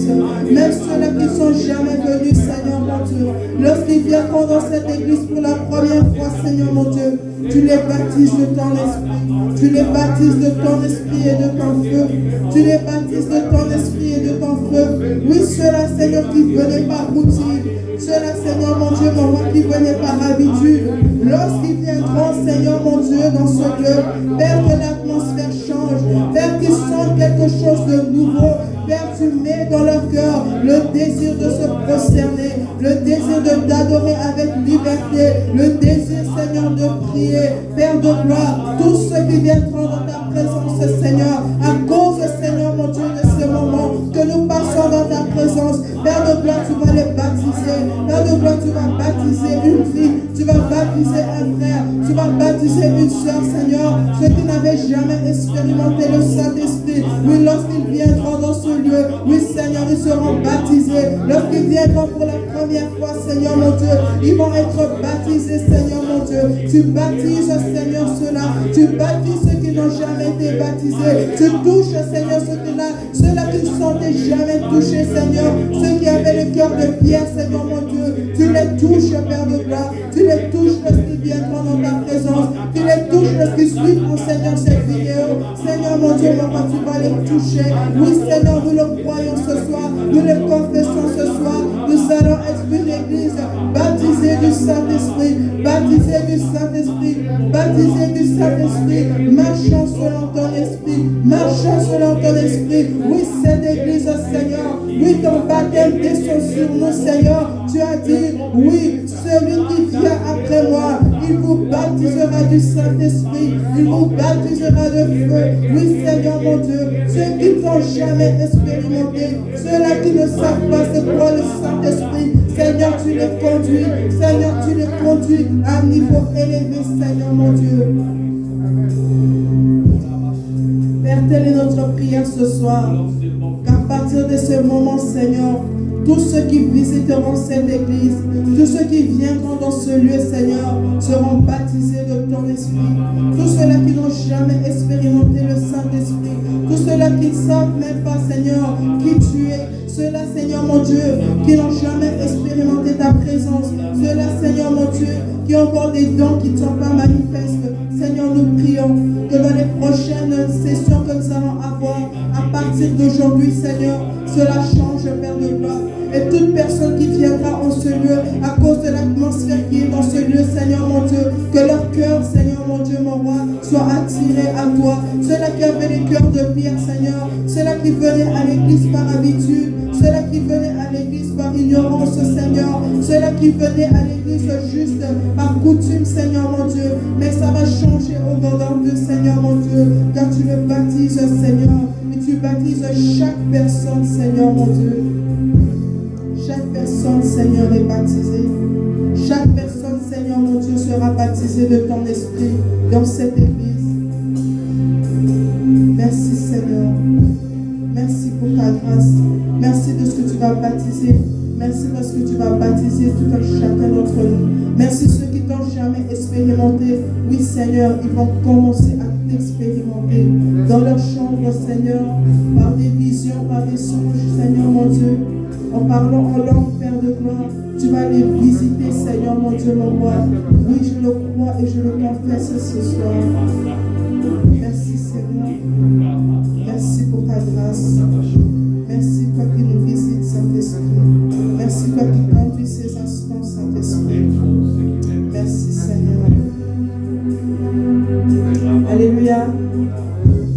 Même ceux-là qui ne sont jamais venus, Seigneur mon Dieu, lorsqu'ils viendront dans cette église pour la première fois, Seigneur mon Dieu, tu les baptises de ton esprit. Tu les baptises de ton esprit et de ton feu. Tu les baptises de ton esprit et de ton feu. Oui, ceux-là, Seigneur, qui venaient par routine. Ceux-là, Seigneur, mon Dieu, mon roi, qui venaient par habitude. Lorsqu'ils viendront, Seigneur, mon Dieu, dans ce lieu, Père, que l'atmosphère change. Père, qu'ils sentent quelque chose de nouveau. Père, tu mets dans leur cœur le désir de se prosterner, le désir de t'adorer avec liberté, le désir, Seigneur, de prier. Père de gloire, tous ceux qui viendront dans ta présence, Seigneur, à cause, Seigneur, mon Dieu, de ce moment que nous passons dans ta présence, Père de gloire, tu vas les baptiser. Père de gloire, tu vas baptiser une fille, tu vas baptiser un frère, tu vas baptiser une soeur, Seigneur, ceux qui n'avaient jamais expérimenté le Saint-Esprit. Oui, lorsqu'ils viendront dans ce lieu, oui, Seigneur, ils seront baptisés. Lorsqu'ils viendront pour la première fois, Seigneur, mon Dieu, ils vont être baptisés, Seigneur, mon Dieu. Tu baptises, Seigneur, ceux-là. Tu baptises ceux qui n'ont jamais été baptisés. Tu touches, Seigneur, ceux-là qui ne sont jamais touchés, Seigneur. Ceux qui avaient le cœur de pierre, Seigneur, mon Dieu. Tu les touches, Père de gloire. Tu les touches lorsqu'ils viendront dans ta présence. Tu les touches lorsqu'ils suivront, Seigneur, cette vidéo. Seigneur, mon Dieu, mon roi, tu vas les toucher. Oui, Seigneur, nous le croyons ce soir. Nous le confessons ce soir. Nous allons être une église baptisée du Saint-Esprit. Baptisée du Saint-Esprit. Baptisée du Saint-Esprit. Marchons selon ton esprit. Marchons selon ton esprit. Oui, cette église, Seigneur. Oui, ton baptême descend sur nous, Seigneur. Tu as dit, oui, celui qui vient après moi, il vous baptisera du Saint-Esprit. Il vous baptisera de feu. Oui, Seigneur, mon Dieu. Ceux qui n'ont jamais expérimenté, ceux-là qui ne savent pas c'est quoi le Saint-Esprit, Seigneur, tu les conduis. Seigneur, tu les conduis à un niveau élevé, Seigneur mon Dieu. Père, telle est notre prière ce soir. Qu'à partir de ce moment, Seigneur, tous ceux qui visiteront cette église, tous ceux qui viendront dans ce lieu, Seigneur, seront baptisés de ton esprit. Tous ceux-là qui n'ont jamais expérimenté le Saint-Esprit, tous ceux-là qui ne savent même pas, Seigneur, qui tu es, ceux-là, Seigneur mon Dieu, qui n'ont jamais expérimenté ta présence, ceux-là, Seigneur mon Dieu, qui ont encore des dons qui ne sont pas manifestes. Seigneur, nous prions que dans les prochaines sessions que nous allons avoir, à partir d'aujourd'hui, Seigneur, cela change, Père de gloire. Et toute personne qui viendra en ce lieu, à cause de l'atmosphère qui est dans ce lieu, Seigneur mon Dieu, que leur cœur, Seigneur mon Dieu, mon roi, soit attiré à toi. Ceux-là qui avaient les cœurs de pierre, Seigneur, ceux-là qui venaient à l'église par habitude, ceux-là qui venaient à l'église par ignorance, Seigneur, ceux-là qui venaient à l'église juste par coutume, Seigneur mon Dieu, mais ça va changer au vendeur de Seigneur mon Dieu, car tu le baptises, Seigneur, et tu baptises chaque personne, Seigneur mon Dieu. Chaque personne, Seigneur, est baptisée. Chaque personne, Seigneur, mon Dieu, sera baptisée de ton esprit dans cette église. Merci, Seigneur. Merci pour ta grâce. Merci de ce que tu vas baptiser. Merci parce que tu vas baptiser tout un chacun d'entre nous. Merci ceux qui t'ont jamais expérimenté. Oui, Seigneur, ils vont commencer à t'expérimenter dans leur chambre, Seigneur, par des visions, par des songes, Seigneur, mon Dieu. En parlant en langue, Père de gloire, tu vas les visiter, Seigneur, mon Dieu, mon roi. Oui, je le crois et je le confesse ce soir. Merci, Seigneur. Merci pour ta grâce. Merci, toi qui nous visites, Saint-Esprit. Merci, toi qui conduis ces instants, Saint-Esprit. Merci, Seigneur. Alléluia.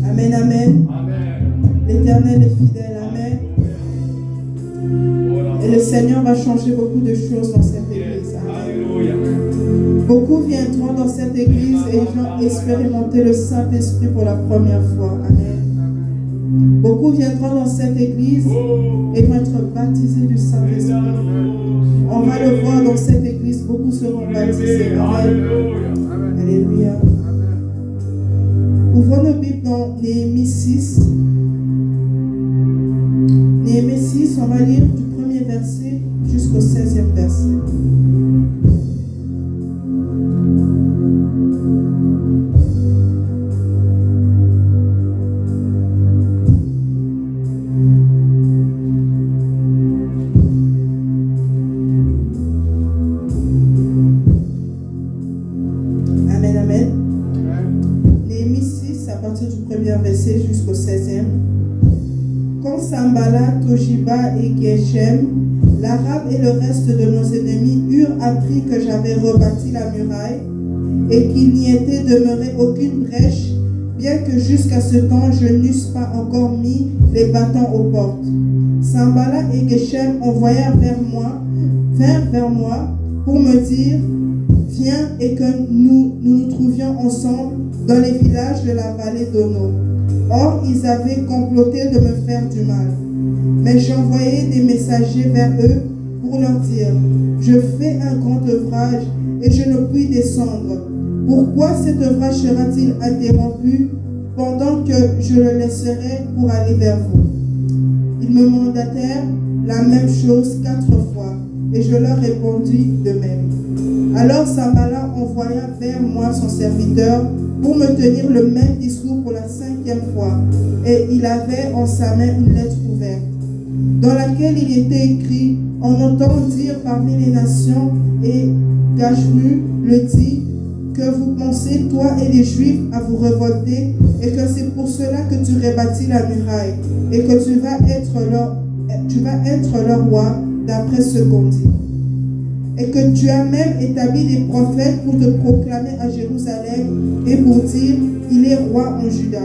Amen, amen. L'Éternel est fidèle. Amen. Et le Seigneur va changer beaucoup de choses dans cette église. Amen. Beaucoup viendront dans cette église et ils vont expérimenter le Saint-Esprit pour la première fois. Amen. Beaucoup viendront dans cette église et vont être baptisés du Saint-Esprit. On va le voir dans cette église, beaucoup seront baptisés. Amen. Alléluia. Ouvrons nos Bibles dans Néhémie 6. Néhémie 6, on va lire du premier verset jusqu'au 16e verset. Amen, amen. Néhémie 6, à partir du premier verset jusqu'au 16e. Quand Sanballat, Tojiba et Geshem, l'Arabe et le reste de nos ennemis eurent appris que j'avais rebâti la muraille et qu'il n'y était demeuré aucune brèche, bien que jusqu'à ce temps je n'eusse pas encore mis les bâtons aux portes. Sanballat et Geshem envoyèrent vers moi pour me dire: viens et que nous nous trouvions ensemble dans les villages de la vallée d'Ono. Or, ils avaient comploté de me faire du mal. Mais j'envoyai des messagers vers eux pour leur dire: je fais un grand ouvrage et je ne puis descendre. Pourquoi cet ouvrage sera-t-il interrompu pendant que je le laisserai pour aller vers vous? Ils me mandatèrent la même chose 4 fois et je leur répondis de même. Alors Sanballat envoya vers moi son serviteur pour me tenir le même discours pour la 5e fois. Et il avait en sa main une lettre ouverte, dans laquelle il était écrit: on entend dire parmi les nations, et Gashmu le dit, que vous pensez, toi et les Juifs, à vous révolter, et que c'est pour cela que tu rebâtis la muraille, et que tu vas être leur roi, d'après ce qu'on dit. Et que tu as même établi des prophètes pour te proclamer à Jérusalem et pour dire: il est roi en Juda.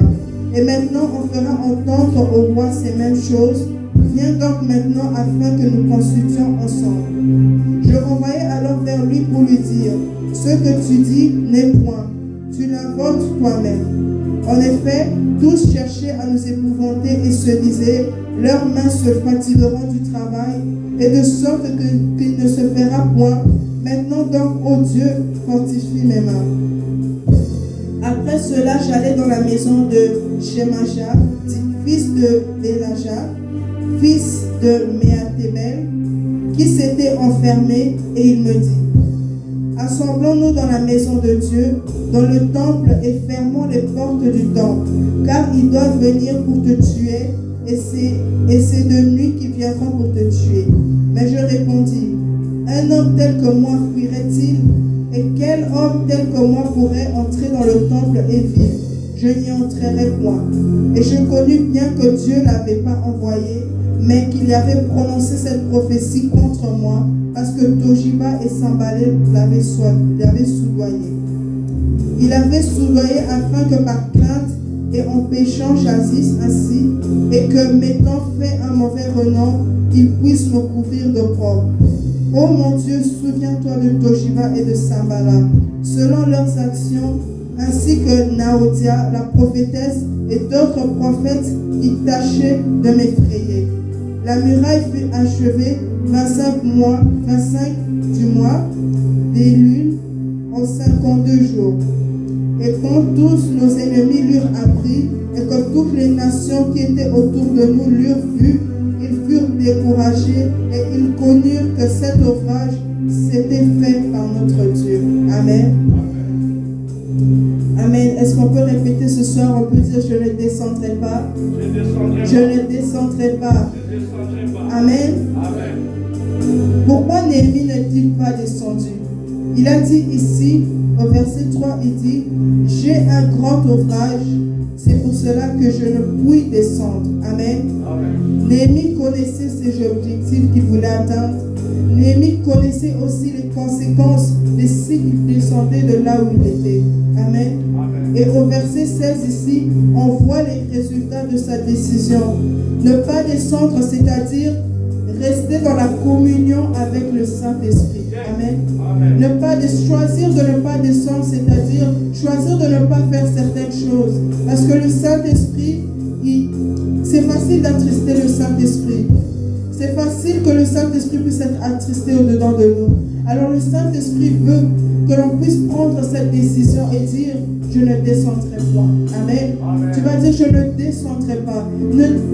Et maintenant on fera entendre au roi ces mêmes choses. Viens donc maintenant afin que nous consultions ensemble. Je renvoyai alors vers lui pour lui dire: ce que tu dis n'est point, tu l'inventes toi-même. En effet, tous cherchaient à nous épouvanter et se disaient, leurs mains se fatigueront du travail, et de sorte qu'il ne se fera point. Maintenant donc, ô Dieu, fortifie mes mains. Après cela, j'allais dans la maison de Shemaja, fils de Bélaja, fils de Méatébel, qui s'était enfermé, et il me dit, assemblons-nous dans la maison de Dieu, dans le temple, et fermons les portes du temple, car ils doivent venir pour te tuer, et c'est de nuit qu'ils viendront pour te tuer. Mais je répondis, un homme tel que moi fuirait-il? Et quel homme tel que moi pourrait entrer dans le temple et vivre? Je n'y entrerai point. Et je connus bien que Dieu ne l'avait pas envoyé, mais qu'il avait prononcé cette prophétie contre moi, parce que Tojiba et Sambalé l'avaient soudoyé. Il avait soudoyé afin que par crainte et en péchant j'agisse ainsi, et que m'étant fait un mauvais renom, il puisse me couvrir d'opprobre. Ô mon Dieu, souviens-toi de Tojiba et de Sambala, selon leurs actions, ainsi que Naodia, la prophétesse, et d'autres prophètes qui tâchaient de m'effrayer. La muraille fut achevée 25 du mois d'Élul en 52 jours. Et quand tous nos ennemis l'eurent appris, et que toutes les nations qui étaient autour de nous l'eurent vu, ils furent découragés et ils connurent que cet ouvrage s'était fait par notre Dieu. Amen. Amen. Est-ce qu'on peut répéter ce soir? On peut dire, je ne descendrai pas. Je ne descendrai pas. Amen. Pourquoi Néhémie n'est-il pas descendu? Il a dit ici, au verset 3, il dit, j'ai un grand ouvrage, c'est pour cela que je ne puis descendre. Amen. Néhémie connaissait ses objectifs qu'il voulait atteindre. Néhémie connaissait aussi les conséquences de ce qu'il descendait de là où il était. Amen. Et au verset 16 ici, on voit les résultats de sa décision. Ne pas descendre, c'est-à-dire rester dans la communion avec le Saint-Esprit. Amen. Ne pas choisir de ne pas descendre, c'est-à-dire choisir de ne pas faire certaines choses. Parce que le Saint-Esprit, c'est facile d'attrister le Saint-Esprit. C'est facile que le Saint-Esprit puisse être attristé au-dedans de nous. Alors le Saint-Esprit veut que l'on puisse prendre cette décision et dire, je ne descendrai pas. Amen. Tu vas dire, je ne descendrai pas.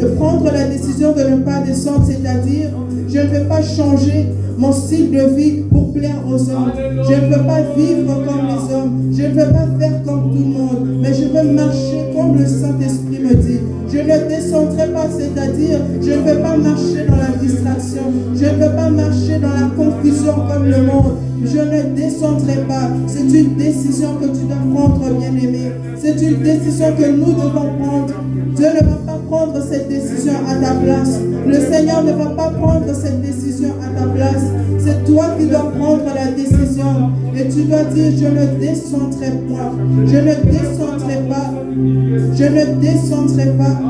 De prendre la décision de ne pas descendre, c'est-à-dire, je ne vais pas changer mon style de vie pour plaire aux hommes. Je ne veux pas vivre comme les hommes. Je ne veux pas faire comme tout le monde. Mais je veux marcher comme le Saint-Esprit me dit. Je ne descendrai pas, c'est-à-dire, je ne veux pas marcher dans la distraction. Je ne veux pas marcher dans la confusion comme le monde. Je ne descendrai pas. C'est une décision que tu dois prendre, bien-aimé. C'est une décision que nous devons prendre. Dieu ne va pas prendre cette décision à ta place. Le Seigneur ne va pas prendre cette décision à ta place. C'est toi qui dois prendre la décision. Et tu dois dire, je ne descendrai pas. Je ne descendrai pas. Je ne descendrai pas.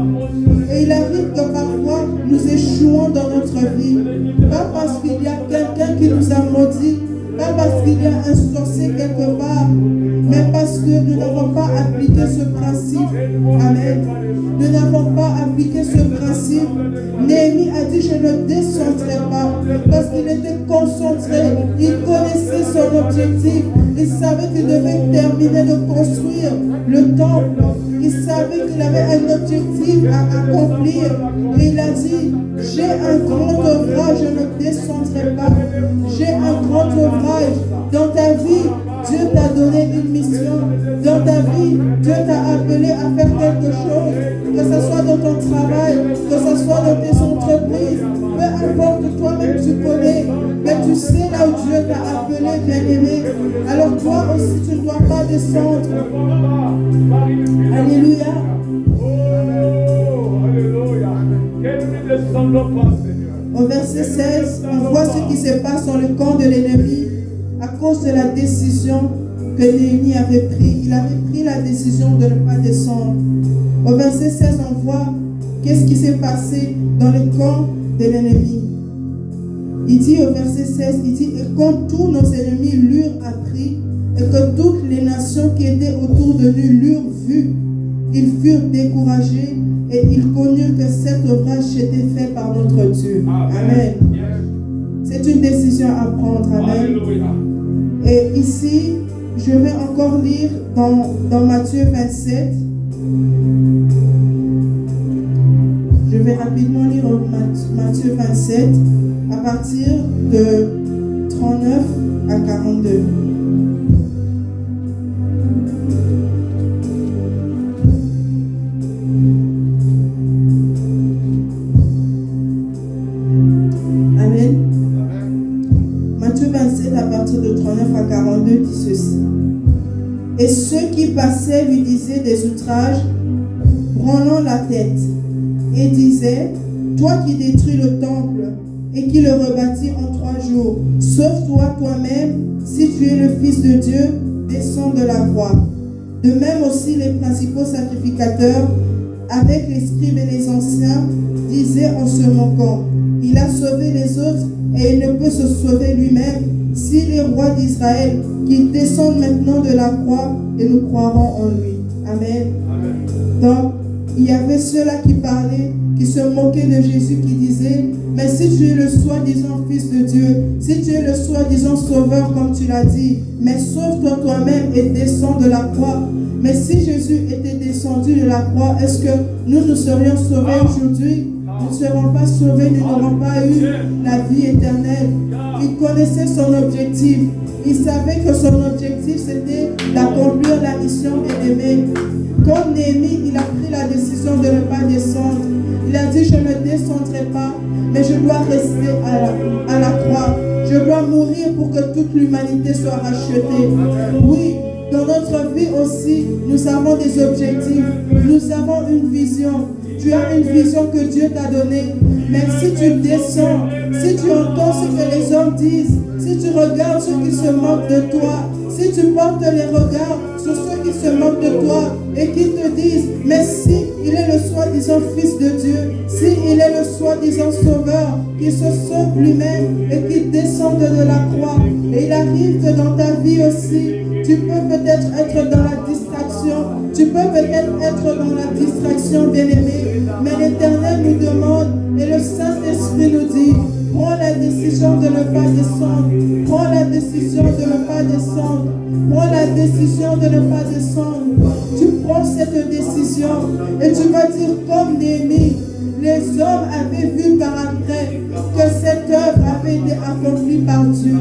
Et il arrive que parfois, nous échouons dans notre vie. Pas parce qu'il y a quelqu'un qui nous a maudits. Pas parce qu'il y a un sorcier quelque part, mais parce que nous n'avons pas appliqué ce principe. Amen. Nous n'avons pas appliqué ce principe. Néhémie a dit, je ne descendrai pas, parce qu'il était concentré. Il connaissait son objectif. Il savait qu'il devait terminer de construire le temple. Il savait qu'il avait un objectif à accomplir. Et il a dit, j'ai un grand ouvrage, je ne descendrai pas. J'ai un grand ouvrage. Dans ta vie, Dieu t'a donné une mission. Dans ta vie, Dieu t'a appelé à faire quelque chose. Que ce soit dans ton travail, que ce soit dans tes entreprises. Peu importe, toi-même tu connais. Mais tu sais là où Dieu t'a appelé, bien-aimé. Alors toi aussi, tu ne dois pas descendre. Alléluia. Au verset 16, on voit ce qui se passe dans le camp de l'ennemi à cause de la décision que Néhémie avait prise. Il avait pris la décision de ne pas descendre. Au verset 16, on voit qu'est-ce qui s'est passé dans le camp de l'ennemi. Il dit au verset 16, il dit, et quand tous nos ennemis l'eurent appris, et que toutes les nations qui étaient autour de nous l'eurent vu, ils furent découragés et ils connurent que cet ouvrage était fait par notre Dieu. Amen. C'est une décision à prendre. Amen. Et ici, je vais encore lire dans Matthieu 27. Je vais rapidement lire Matthieu 27 à partir de 39 à 42. Amen. Matthieu 27 à partir de 39 à 42 dit ceci. Et ceux qui passaient lui disaient des outrages, branlant la tête, et disaient, toi qui détruis le temple et qui le rebâtis en 3 jours, sauve-toi toi-même, si tu es le Fils de Dieu, descends de la croix. De même aussi les principaux sacrificateurs, avec les scribes et les anciens, disaient en se moquant, il a sauvé les autres et il ne peut se sauver lui-même. Si les rois d'Israël qui descendent maintenant de la croix et nous croirons en lui. Amen. Amen. Donc, il y avait ceux-là qui parlaient, qui se moquaient de Jésus, qui disaient, mais si tu es le soi-disant Fils de Dieu, si tu es le soi-disant Sauveur, comme tu l'as dit, mais sauve-toi toi-même et descends de la croix. Mais si Jésus était descendu de la croix, est-ce que nous serions sauvés aujourd'hui? Nous ne serons pas sauvés, nous n'aurons pas eu la vie éternelle. Il connaissait son objectif. Il savait que son objectif, c'était d'accomplir la mission et d'aimer. Comme Néhémie, il a pris la décision de ne pas descendre. Il a dit, je ne descendrai pas, mais je dois rester à la croix. Je dois mourir pour que toute l'humanité soit rachetée. Oui, dans notre vie aussi, nous avons des objectifs. Nous avons une vision. Tu as une vision que Dieu t'a donnée. Mais si tu descends, si tu entends ce que les hommes disent, si tu regardes ceux qui se moquent de toi, si tu portes les regards sur ceux qui se moquent de toi et qui te disent, mais si il est le soi-disant Fils de Dieu, si il est le soi-disant Sauveur, qui se sauve lui-même et qui descend de la croix, et il arrive que dans ta vie aussi, tu peux peut-être être dans la distraction, tu peux peut-être être dans la distraction, bien-aimé, mais l'Éternel nous demande, et le Saint-Esprit nous dit, prends la décision de ne pas descendre, prends la décision de ne pas descendre, prends la décision de ne pas descendre. Tu prends cette décision et tu vas dire comme Néhémie, les hommes avaient vu par après que cette œuvre avait été accomplie par Dieu.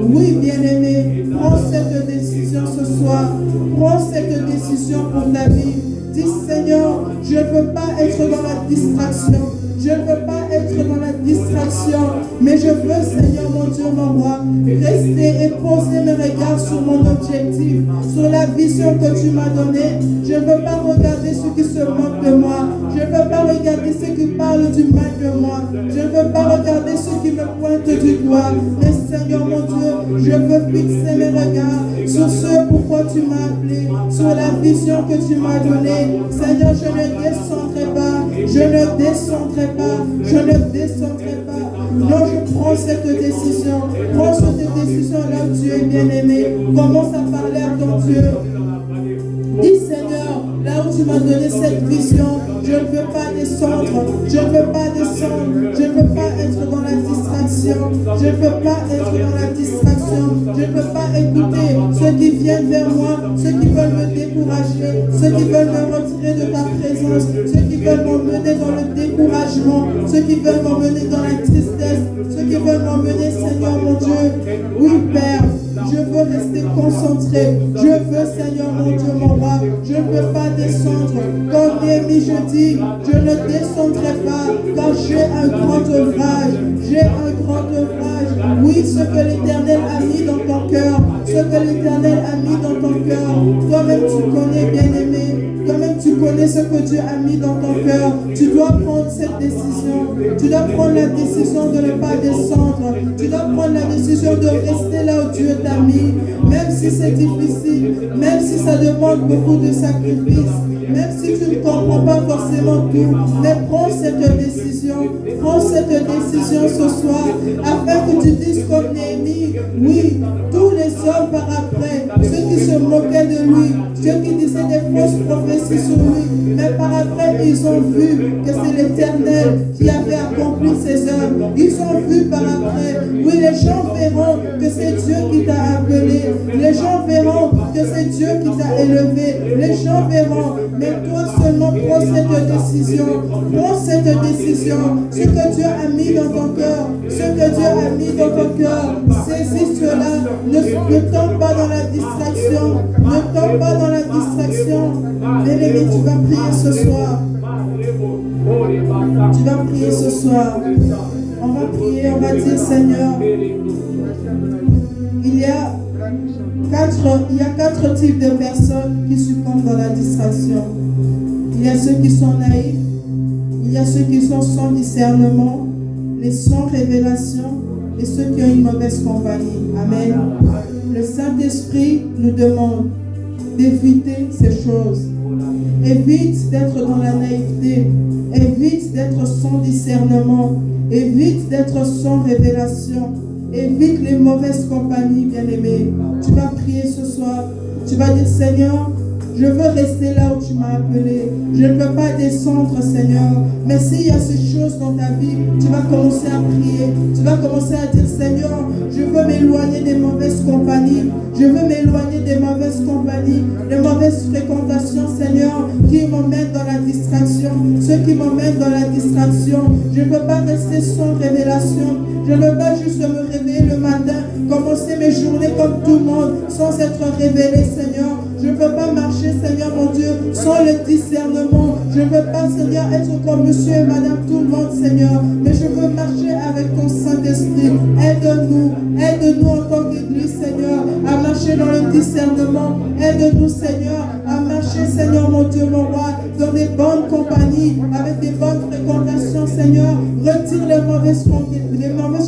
Oui, bien-aimé, prends cette décision ce soir, prends cette décision pour ta vie. Dis, Seigneur, je ne veux pas être dans la distraction. Je ne veux pas être dans la distraction, mais je veux, Seigneur mon Dieu, mon roi, rester et poser mes regards sur mon objectif, sur la vision que tu m'as donnée. Je ne veux pas regarder ceux qui se moquent de moi. Je ne veux pas regarder ceux qui parlent du mal de moi. Je ne veux pas regarder ceux qui me pointent du doigt. Mais Seigneur mon Dieu, je veux fixer mes regards sur ce pourquoi tu m'as appelé, sur la vision que tu m'as donnée. Seigneur, je ne descendrai pas. Je ne descendrai pas, je ne descendrai pas. Non, je prends cette décision. Prends cette décision là où tu es bien-aimé. Commence à parler à ton Dieu. Dis, Seigneur, là où tu m'as donné cette vision, je ne veux pas descendre. Je ne veux pas descendre. Je ne veux pas être dans la distraction. Je ne veux pas être dans la distraction. Je ne veux pas écouter ceux qui viennent vers moi, ceux qui veulent me décourager, ceux qui veulent me retirer de ta présence, ceux qui veulent m'emmener dans le découragement, ceux qui veulent m'emmener dans la tristesse, ceux qui veulent m'emmener, Seigneur mon Dieu. Oui, Père, je veux rester concentré. Je veux, Seigneur mon Dieu, mon roi, je ne veux pas descendre. Comme Néhémie, je dis, je ne descendrai pas, car j'ai un grand ouvrage. J'ai un grand ouvrage. Oui, ce que l'Éternel a mis dans ton cœur, ce que l'Éternel a mis dans ton cœur. Toi-même, tu connais, bien-aimé. Toi-même, tu connais ce que Dieu a mis dans ton cœur. Tu dois prendre cette décision. Tu dois prendre la décision de ne pas descendre. Tu dois prendre la décision de rester là où Dieu t'a mis. Même si c'est difficile, même si ça demande beaucoup de sacrifices, même si tu ne comprends pas forcément tout, mais prends cette décision. Prends cette décision ce soir, afin que tu dises comme Néhémie, oui, tous les hommes par après, ceux qui se moquaient de lui, ceux qui disaient des fausses prophéties sur lui. Mais par après, ils ont vu que c'est l'Éternel qui avait accompli ses œuvres. Ils ont vu par après. Oui, les gens verront que c'est Dieu qui t'a appelé. Les gens verront que c'est Dieu qui t'a élevé. Les gens verront. Mais toi seulement prends cette décision. Prends cette décision. Ce que Dieu a mis dans ton cœur. Ce que Dieu a mis dans ton cœur. Saisis cela. Ne tombe pas dans la distraction. Ne tombe pas dans la distraction. Bien-aimé, tu vas prier ce soir. Tu vas prier ce soir. On va prier, on va dire Seigneur, il y a quatre types de personnes qui succombent dans la distraction. Il y a ceux qui sont naïfs, il y a ceux qui sont sans discernement, les sans révélation et ceux qui ont une mauvaise compagnie. Amen. Le Saint-Esprit nous demande d'éviter ces choses. Évite d'être dans la naïveté. Évite d'être sans discernement. Évite d'être sans révélation. Évite les mauvaises compagnies, bien-aimés. Tu vas prier ce soir. Tu vas dire, Seigneur, je veux rester là où tu m'as appelé. Je ne peux pas descendre, Seigneur. Mais s'il y a ces choses dans ta vie, tu vas commencer à prier. Tu vas commencer à dire, Seigneur, je veux m'éloigner des mauvaises compagnies. Je veux m'éloigner des mauvaises compagnies, des mauvaises fréquentations, Seigneur, qui m'emmènent dans la distraction. Ceux qui m'emmènent dans la distraction. Je ne peux pas rester sans révélation. Je ne veux pas juste me réveiller le matin, commencer mes journées comme tout le monde, sans être révélé, Seigneur. Je ne peux pas marcher, Seigneur mon Dieu, sans le discernement. Je ne veux pas, Seigneur, être comme monsieur et madame tout le monde, Seigneur. Mais je veux marcher avec ton Saint-Esprit. Aide-nous en tant qu'Église, Seigneur, à marcher dans le discernement. Aide-nous, Seigneur, à marcher, Seigneur mon Dieu, mon roi, dans des bonnes compagnies, avec des bonnes fréquentations, Seigneur. Retire les mauvaises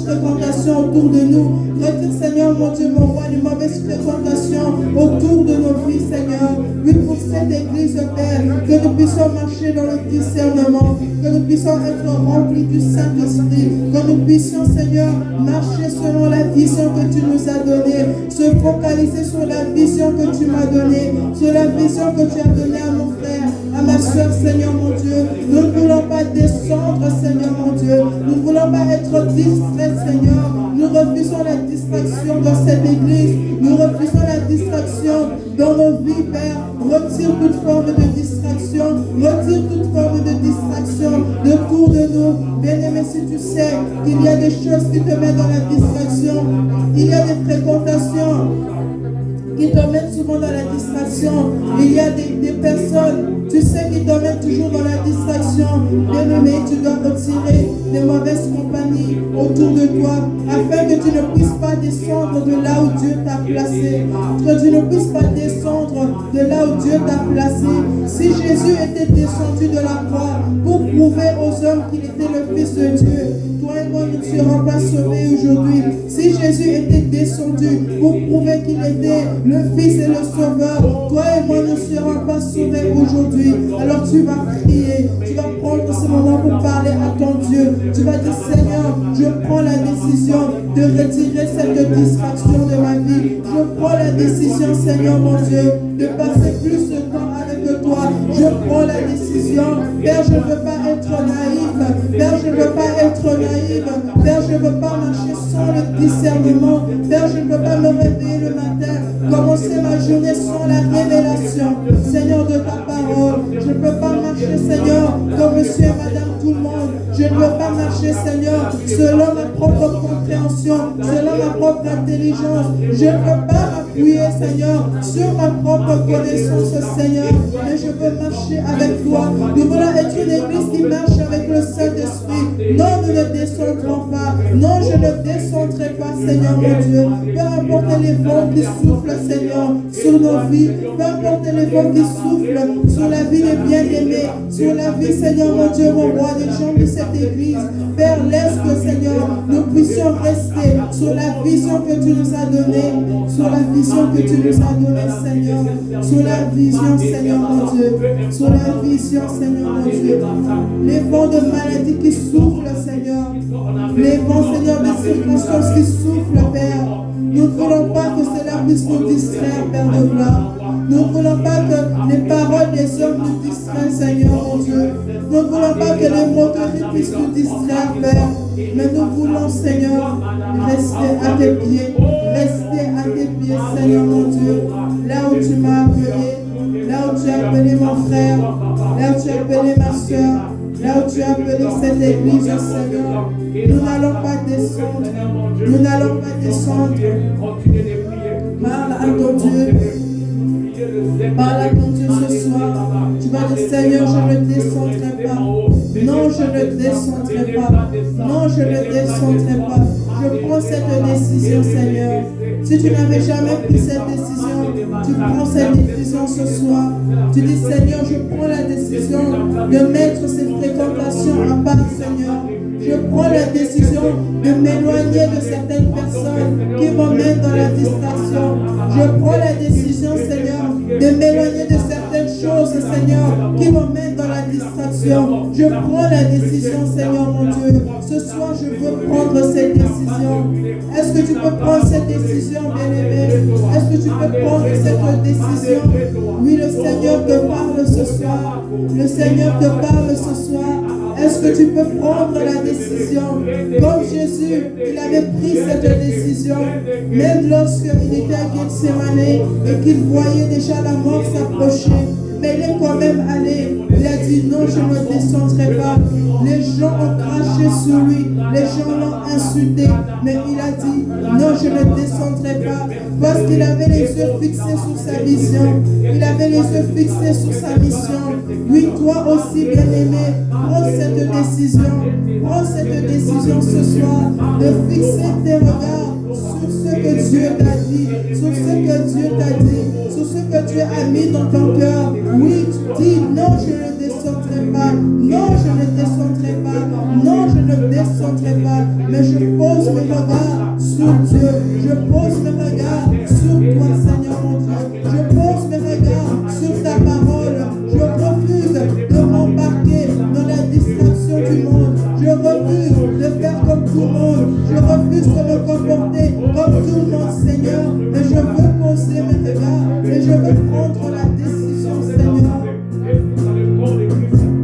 fréquentations autour de nous. Retire, Seigneur mon Dieu, mon roi, les mauvaises fréquentations autour de nos vies, Seigneur. Oui, pour cette Église, Père, que nous puissions marcher dans le discernement, que nous puissions être remplis du Saint-Esprit, que nous puissions, Seigneur, marcher selon la vision que tu nous as donnée, se focaliser sur la vision que tu m'as donnée, sur la vision que tu as donnée à mon frère, à ma soeur, Seigneur mon Dieu. Nous ne voulons pas descendre, Seigneur mon Dieu. Nous ne voulons pas être distraits, Seigneur. Nous refusons la distraction dans cette Église. Nous refusons la distraction dans nos vies, Père. Retire toute forme de distraction. Retire toute forme de distraction autour de nous. Bien-aimé, si tu sais qu'il y a des choses qui te mettent dans la distraction, il y a des fréquentations qui te mettent souvent dans la distraction. Il y a des personnes, tu sais, qui te mettent toujours dans la distraction. Bien-aimé, tu dois retirer les mauvaises compagnies autour de toi, afin que tu ne puisses pas descendre de là où Dieu t'a placé. Que tu ne puisses pas descendre de là où Dieu t'a placé. Si Jésus était descendu de la croix pour prouver aux hommes qu'il était le Fils de Dieu, toi et moi nous ne serons pas sauvés aujourd'hui. Si Jésus était descendu pour prouver qu'il était le Fils et le Sauveur, toi et moi ne serons pas sauvés aujourd'hui. Alors tu vas prier, tu vas prendre ce moment pour parler à ton Dieu. Tu vas dire, Seigneur, je prends la décision de retirer cette distraction de ma vie. Je prends la décision, Seigneur mon Dieu, de passer plus de temps avec toi. Je prends la décision, Père, je ne veux pas être naïf. Père, je ne veux pas être naïf. Père, je ne veux pas marcher sans le discernement. Père, je ne veux pas me réveiller le matin, commencer ma journée sans la révélation, Seigneur, de ta parole. Je ne peux pas marcher, Seigneur, comme monsieur et madame tout le monde. Je ne veux pas marcher, Seigneur, selon ma propre compréhension, selon ma propre intelligence. Je ne veux pas m'appuyer, Seigneur, sur ma propre connaissance, Seigneur, mais je veux marcher avec toi. Nous voulons être une église qui marche avec le Saint-Esprit. Non, nous ne descendrons pas. Non, je ne descendrai pas, Seigneur mon Dieu. Peu importe les vents qui soufflent, Seigneur, sur nos vies. Peu importe les vents qui soufflent sur la vie des bien-aimés, sur la vie, Seigneur mon Dieu, mon roi, des gens de cette église. Père, laisse que, Seigneur, nous puissions rester sur la vision que tu nous as donnée, sur la vision que tu nous as donnée, Seigneur, sur la vision, Seigneur mon Dieu, sur la vision, Seigneur mon Dieu. Les vents de maladie qui soufflent, Seigneur, les vents, Seigneur, des circonstances qui soufflent, Père. Nous ne voulons pas que cela puisse nous distraire, Père de gloire. Nous ne voulons pas que les paroles des hommes nous distraient, puisses nous distraire, Père. Mais nous voulons, Seigneur, rester à tes pieds. Rester à tes pieds, Seigneur mon Dieu. Là où tu m'as appelé, là où tu as appelé mon frère, là où tu as appelé ma soeur, là où tu as appelé cette église, Seigneur. Nous n'allons pas descendre. Nous n'allons pas descendre. Parle à ton Dieu. Parle à ton Dieu ce soir. Tu vas dire, Seigneur, je ne descendrai pas. Non, je ne descendrai pas. Non, je ne descendrai pas. Je prends cette décision, Seigneur. Si tu n'avais jamais pris cette décision, tu prends cette décision ce soir. Tu dis, Seigneur, je prends la décision de mettre cette fréquentation à part, Seigneur. Je prends la décision de m'éloigner de certaines personnes qui m'emmènent dans la distraction. Je prends la décision, Seigneur, de m'éloigner de certaines choses, Seigneur, qui m'emmènent dans la distraction. Je prends la décision, Seigneur, mon Dieu. Ce soir, je veux prendre cette décision. Est-ce que tu peux prendre cette décision, bien-aimé? Est-ce que tu peux prendre cette décision? Oui, le Seigneur te parle ce soir. Le Seigneur te parle ce soir. Est-ce que tu peux prendre la décision? Comme Jésus, il avait pris cette décision, même lorsqu'il était à Gethsémane et qu'il voyait déjà la mort s'approcher. Mais il est quand même allé. Il a dit non, je ne descendrai pas. Les gens ont craché sur lui. Les gens l'ont insulté. Mais il a dit non, je ne descendrai pas. Parce qu'il avait les yeux fixés sur sa vision. Il avait les yeux fixés sur sa mission. Oui, toi aussi, bien-aimé, prends cette décision. Prends cette décision ce soir de fixer tes regards sur ce que Dieu t'a dit, sur ce que Dieu t'a dit, sur ce que Dieu a mis dans ton cœur. Oui, tu dis non, je ne descendrai pas, non, je ne descendrai pas, non, je ne descendrai pas, mais je pose mes regards sur Dieu, je pose mes regards sur toi, Seigneur mon Dieu, je pose mes regards sur ta parole, je refuse de m'embarquer dans la distraction du monde, je refuse de faire comme tout le monde, je refuse de me comporter comme tout le monde, Seigneur, mais je veux poser mes regards et je veux prendre la décision, Seigneur.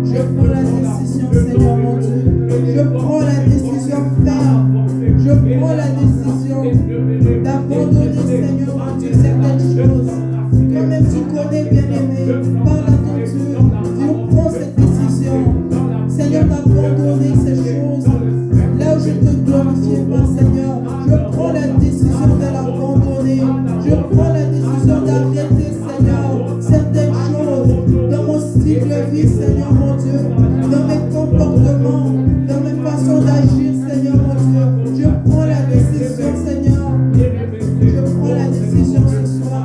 Je prends la décision, Seigneur mon Dieu. Je prends la décision ferme. Je prends la décision d'abandonner, Seigneur mon Dieu, certaines choses. Toi-même tu connais, bien-aimé. Parle à ton Dieu. Tu prends cette décision, Seigneur, d'abandonner ces choses. Là où je te glorifie pas, Seigneur, je prends la décision de l'abandonner. Je prends la décision d'arrêter, Seigneur, certaines choses dans mon style de vie, Seigneur mon Dieu, dans mes comportements, dans mes façons d'agir, Seigneur mon Dieu. Je prends la décision, Seigneur. Je prends la décision ce soir.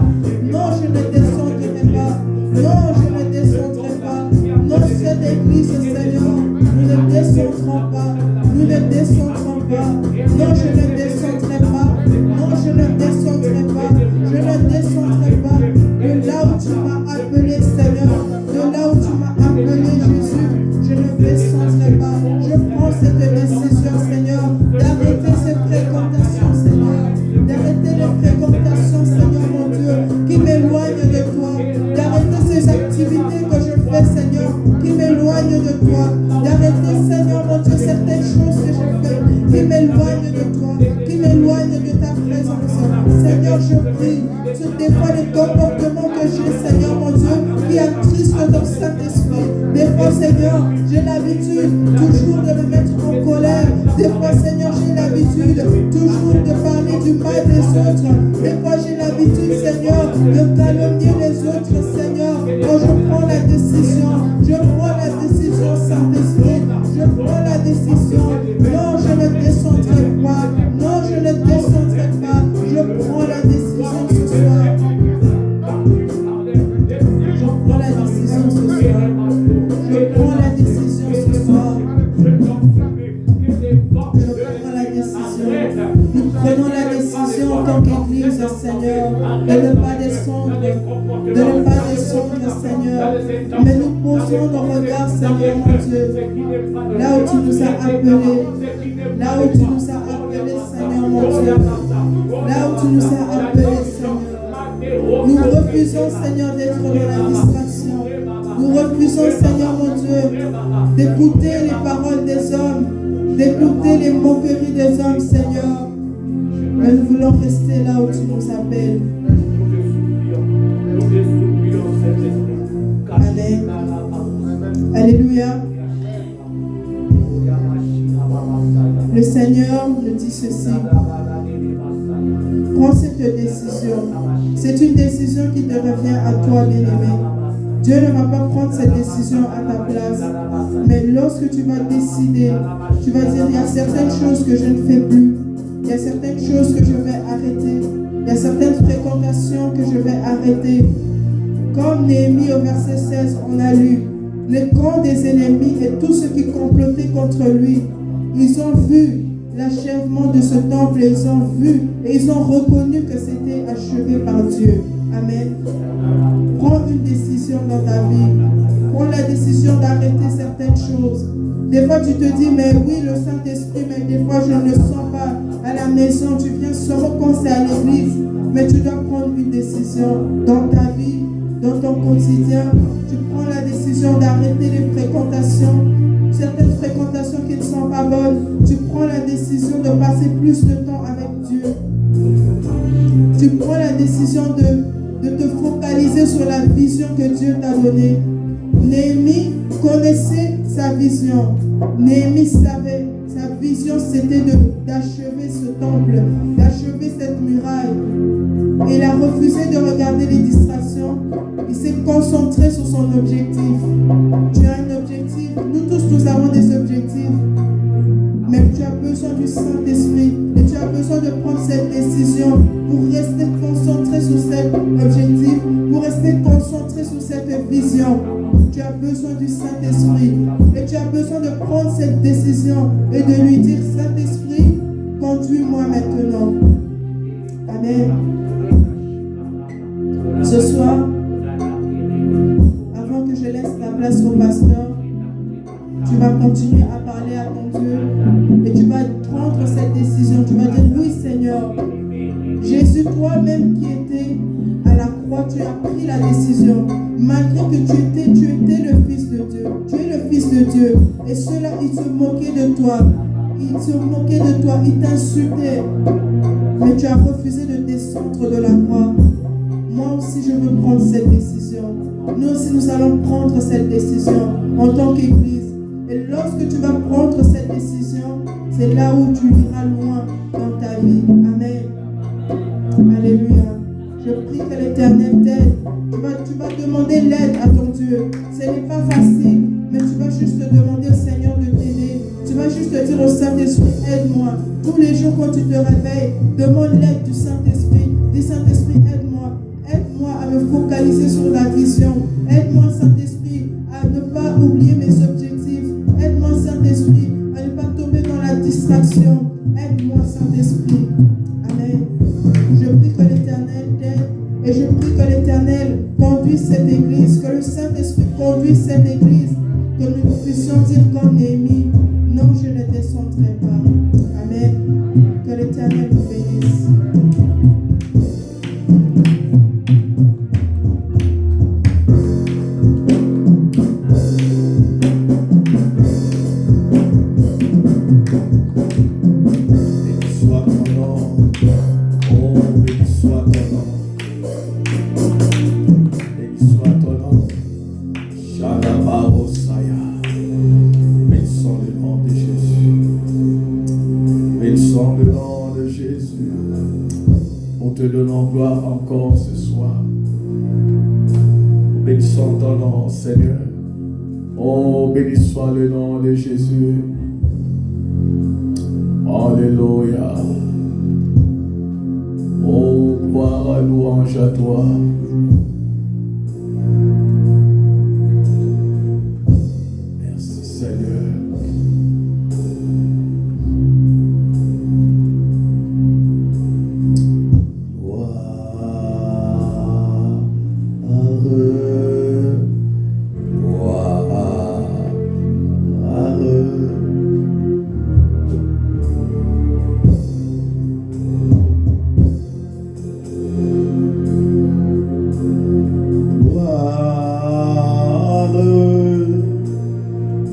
Non, je ne descendrai pas. Non, je ne descendrai pas. Non, cette église, Seigneur, nous ne descendrons pas. Nous ne descendrons pas. Non, je ne descendrai pas. Non, je ne descendrai pas. Je ne descendrai pas. De là où tu m'as appelé, Seigneur, de là où tu m'as appelé, Jésus, je ne descendrai pas. Je prends cette décision, Seigneur, d'arrêter cette fréquentation, Seigneur, d'arrêter les fréquentations, Seigneur mon Dieu, qui m'éloignent de toi, d'arrêter ces activités que je fais, Seigneur, qui m'éloignent de toi, d'arrêter, Seigneur mon Dieu, certaines choses que je fais, qui m'éloignent de toi, qui m'éloignent de ta présence. Seigneur, je prie sur des fois les comportements que j'ai, Seigneur mon Dieu, qui attristent ton Saint-Esprit. Des fois, Seigneur, j'ai l'habitude toujours de me mettre en colère. Des fois, Seigneur, j'ai l'habitude toujours de parler du mal des autres. Des fois, j'ai l'habitude, Seigneur, de calomnier les autres, Seigneur. Quand je prends la décision, Saint-Esprit, je prends la décision. Non, je ne descendrai pas. Non, je ne descendrai pas. Je prends la décision ce soir. Je prends la décision ce soir. Je prends la décision ce soir. Je prends la décision. Nous prenons la décision en tant qu'Église, Seigneur, de ne pas descendre, Seigneur. Mais nous posons nos regards, Seigneur mon Dieu, là où tu nous as appelés, là où tu nous as appelés, Seigneur mon Dieu, là où tu nous as appelés, Seigneur. Nous refusons, Seigneur, d'être dans la distraction. Nous refusons, Seigneur mon Dieu, d'écouter les paroles des hommes. d'écouter les moqueries des hommes, Seigneur. Mais nous voulons rester là où tu nous appelles. Amen. Alléluia. Le Seigneur nous dit ceci. Prends cette décision. C'est une décision qui te revient à toi, bien-aimé. Dieu ne va pas prendre cette décision à ta place. Mais lorsque tu vas décider, tu vas dire, il y a certaines choses que je ne fais plus. Il y a certaines choses que je vais arrêter. Il y a certaines fréquentations que je vais arrêter. Comme Néhémie au verset 16, on a lu, les camps des ennemis et tous ceux qui complotaient contre lui, ils ont vu l'achèvement de ce temple, ils ont vu et ils ont reconnu que c'était achevé par Dieu. Amen. Prends une décision dans ta vie. Prends la décision d'arrêter certaines choses. Des fois tu te dis, mais oui, le Saint-Esprit, mais des fois je ne le sens pas à la maison. Tu viens seulement quand c'est à l'église. Mais tu dois prendre une décision dans ta vie, dans ton quotidien. Tu prends la décision d'arrêter les fréquentations. Certaines fréquentations qui ne sont pas bonnes. Tu prends la décision de passer plus de temps avec Dieu. Tu prends la décision de te focaliser sur la vision que Dieu t'a donnée. Néhémie connaissait sa vision. Néhémie savait, sa vision c'était d'achever ce temple, d'achever cette muraille. Et il a refusé de regarder les distractions. Il s'est concentré sur son objectif. Tu as un objectif. Nous tous, nous avons des objectifs. Mais tu as besoin du Saint-Esprit. Et tu as besoin de prendre cette décision pour rester concentré sur cet objectif, pour rester concentré sur cette vision. Tu as besoin du Saint-Esprit. Et tu as besoin de prendre cette décision et de lui dire, Saint-Esprit, conduis-moi maintenant. Amen. Ce soir, avant que je laisse la place au pasteur, tu vas continuer à parler à ton Dieu et tu vas prendre cette décision. Tu vas dire, oui Seigneur, Jésus, toi-même qui étais à la croix, tu as pris la décision. Malgré que tu étais le Fils de Dieu. Tu es le Fils de Dieu. Et ceux-là, ils se moquaient de toi. Ils se moquaient de toi. Ils t'insultaient. Mais tu as refusé de descendre de la croix. Moi aussi, je veux prendre cette décision. Nous aussi, nous allons prendre cette décision en tant qu'Église. Et lorsque tu vas prendre cette décision, c'est là où tu iras loin dans ta vie. Amen. Alléluia. Je prie que l'Éternel t'aide. Tu vas demander l'aide à ton Dieu. Ce n'est pas facile, mais tu vas juste te demander au Seigneur de t'aider. Tu vas juste te dire au Saint-Esprit, aide-moi. Tous les jours quand tu te réveilles, demande l'aide du Saint-Esprit. Dis, Saint-Esprit, aide-moi. Aide-moi à me focaliser sur la vision. Aide-moi, Saint-Esprit, à ne pas oublier mes objectifs. Aide-moi, Saint-Esprit, à ne pas tomber dans la distraction. Aide-moi, Saint-Esprit. Amen. Je prie que l'Éternel t'aide et je prie que l'Éternel conduise cette église, que le Saint-Esprit conduise cette église, que nous puissions dire comme Néhémie, non, je ne descendrai pas. Amen. Que l'Éternel nous bénisse. Te donnons gloire encore ce soir. Bénissons ton nom, Seigneur. Oh, béni soit le nom de Jésus. Alléluia. Oh, gloire, louange à toi. Merci, Seigneur.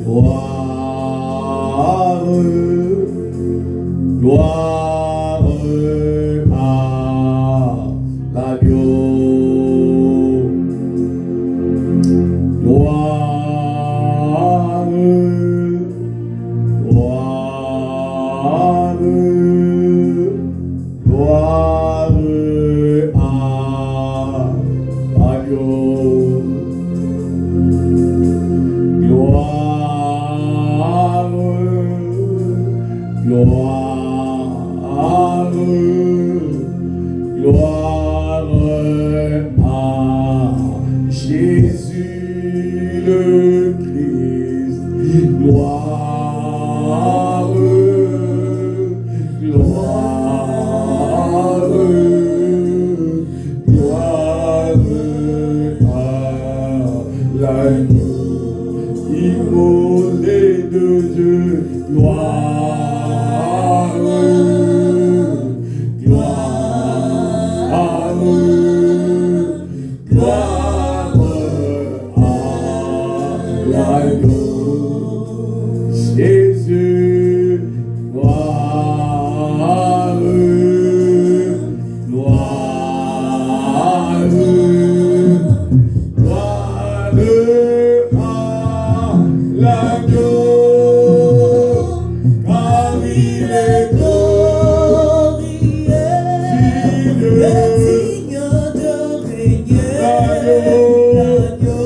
Gloire, Gloire à l'agneau. Gloire, gloire, gloire à l'agneau. Gloire, gloire, gloire à Jésus le Christ. Gloire, gloire, gloire à l'agneau immolé de Dieu. Gloire, gloire, gloire à l'agneau. Jésus, gloire, gloire, gloire à l'agneau. Car il est glorieux, digne de régner. L'agneau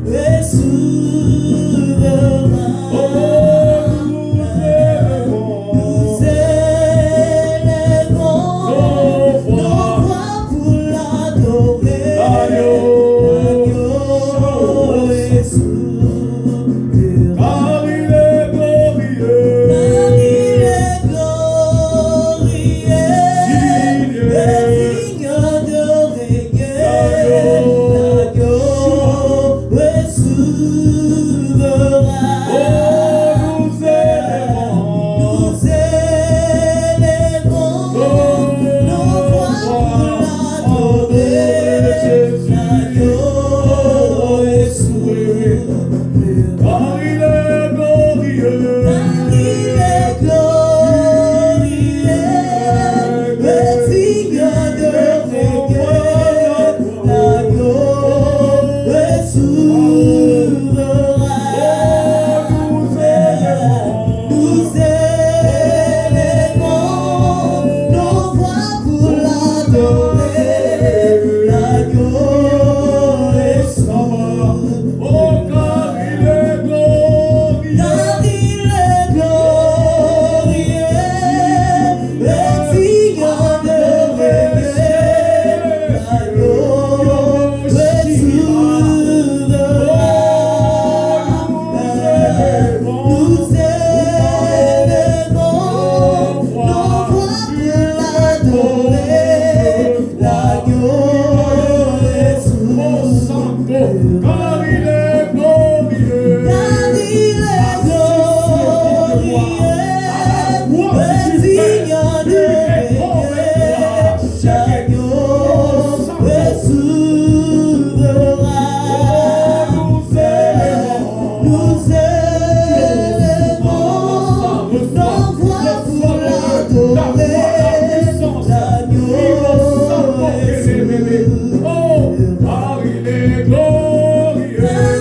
est souverain. Nous élèvons nos voix pour l'adorer. L'agneau est souverain. Car il est glorieux, digne de régner. L'agneau est souverain. Nous élèvons nos voix pour l'adorer. L'agneau est souverain. Car il est glorieux, digne de régner. L'agneau est souverain. Nous élèvons nos voix pour l'adorer. L'agneau est souverain. Oh, car il est glorieux, digne de régner. L'agneau est souverain. Nous élèvons nos voix pour l'adorer. L'agneau est souverain. Car il est glorieux, digne de régner. L'agneau est souverain. Nous élèvons nos voix pour l'adorer. L'agneau est souverain. Oh, car il est glorieux.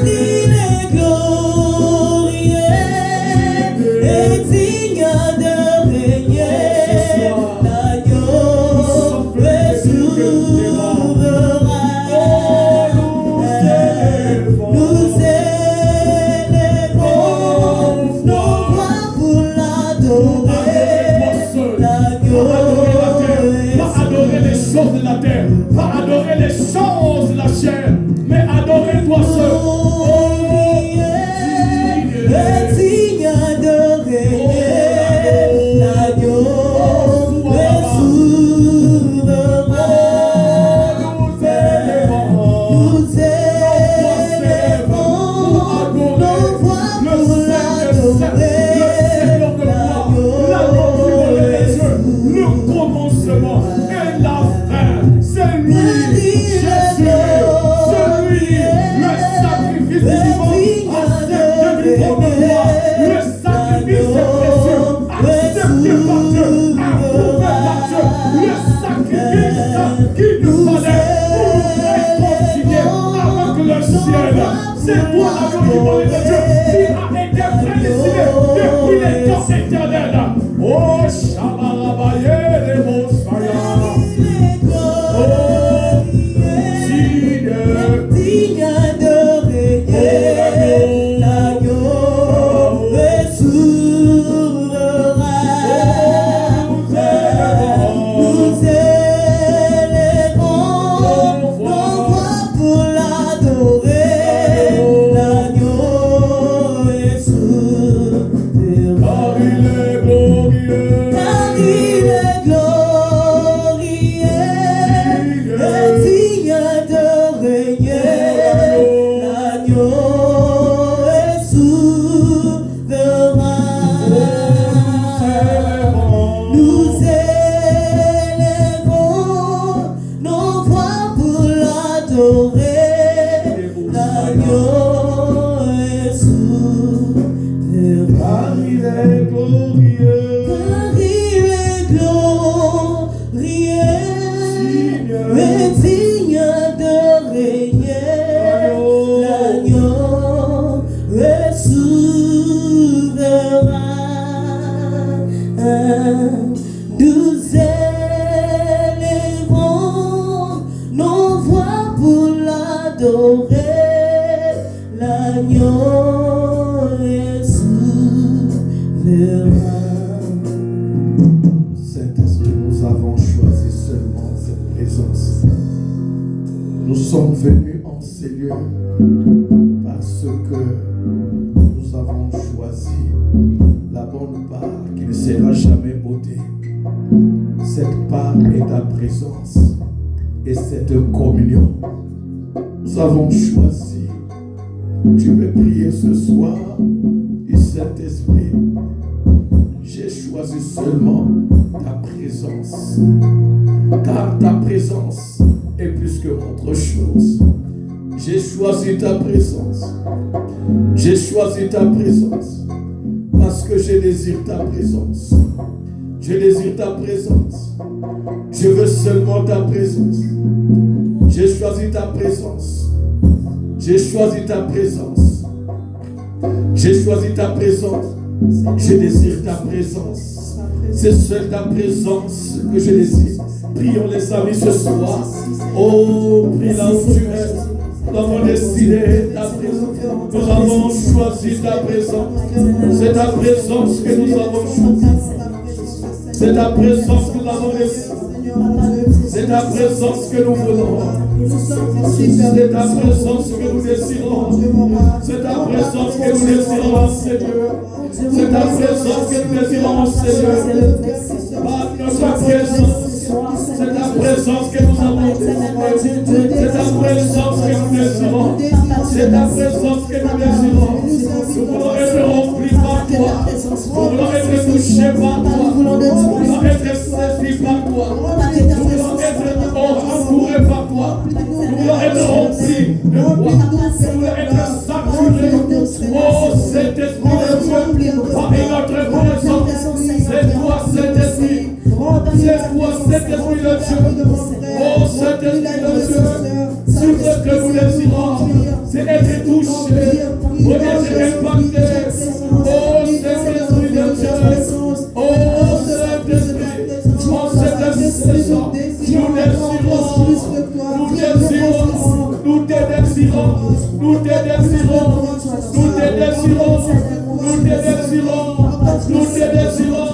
C'est toi l'agneau immolé de Dieu qui a été prédestiné depuis les temps éternels. Oh, Shabarabaye, les Mosaya. Oh, digne de régner, l'agneau est souverain. Nous élèverons nos voix pour l'adorer. L'agneau est souverain. Car il est glorieux. Car il est glorieux. Et digne de régner. L'agneau est souverain. Nous élèverons nos voix pour l'adorer. L'agneau est souverain. Car il est glorieux. Car il est glorieux. Et digne de régner. L'agneau est souverain. Nous élèverons nos voix pour l'adorer. L'agneau est souverain. Saint-Esprit, nous avons choisi seulement cette présence. Nous sommes venus en ces lieux parce que nous avons choisi la bonne part qui ne sera jamais ôtée. Cette part est ta présence et cette communion. Nous avons choisi. Tu peux prier ce soir du Saint-Esprit. J'ai choisi seulement ta présence, car ta présence est plus que autre chose. J'ai choisi ta présence. J'ai choisi ta présence parce que je désire ta présence. Je désire ta présence. Je veux seulement ta présence. J'ai choisi ta présence. J'ai choisi ta présence. J'ai choisi ta présence. Je désire ta présence. C'est seule ta présence que je désire. Prions les amis ce soir. Oh, prie là où tu es. Nous avons décidé ta présence. Nous avons choisi ta présence. C'est ta présence que nous avons choisi. C'est ta présence que nous avons décidé. C'est ta présence que nous voulons. C'est ta présence que nous désirons. C'est ta présence que nous désirons, Seigneur. C'est ta présence que nous désirons, Seigneur. Par notre présence. C'est ta présence que nous avons désirée. C'est ta présence que nous désirons. C'est ta présence que nous désirons. Nous voulons être remplis par toi. Nous voulons être touchés par toi. Nous voulons être saisis par toi. Nous voulons être entourés par toi. Nous voulons être remplis de toi. Nous voulons être saturés. Oh, cet esprit de Dieu, par notre présence. C'est toi, cet esprit. C'est toi, cet esprit de Dieu. Oh, cet esprit de Dieu. Tout ce que nous désirons, c'est être touché, pour être impacté. Oh, cet esprit de Dieu. Oh, cet esprit. Oh, cette saison, nous désirons. Nous désirons. Nous te désirons. Nous te désirons. Nous te désirons. Nous te désirons. Nous te désirons. Nous te désirons.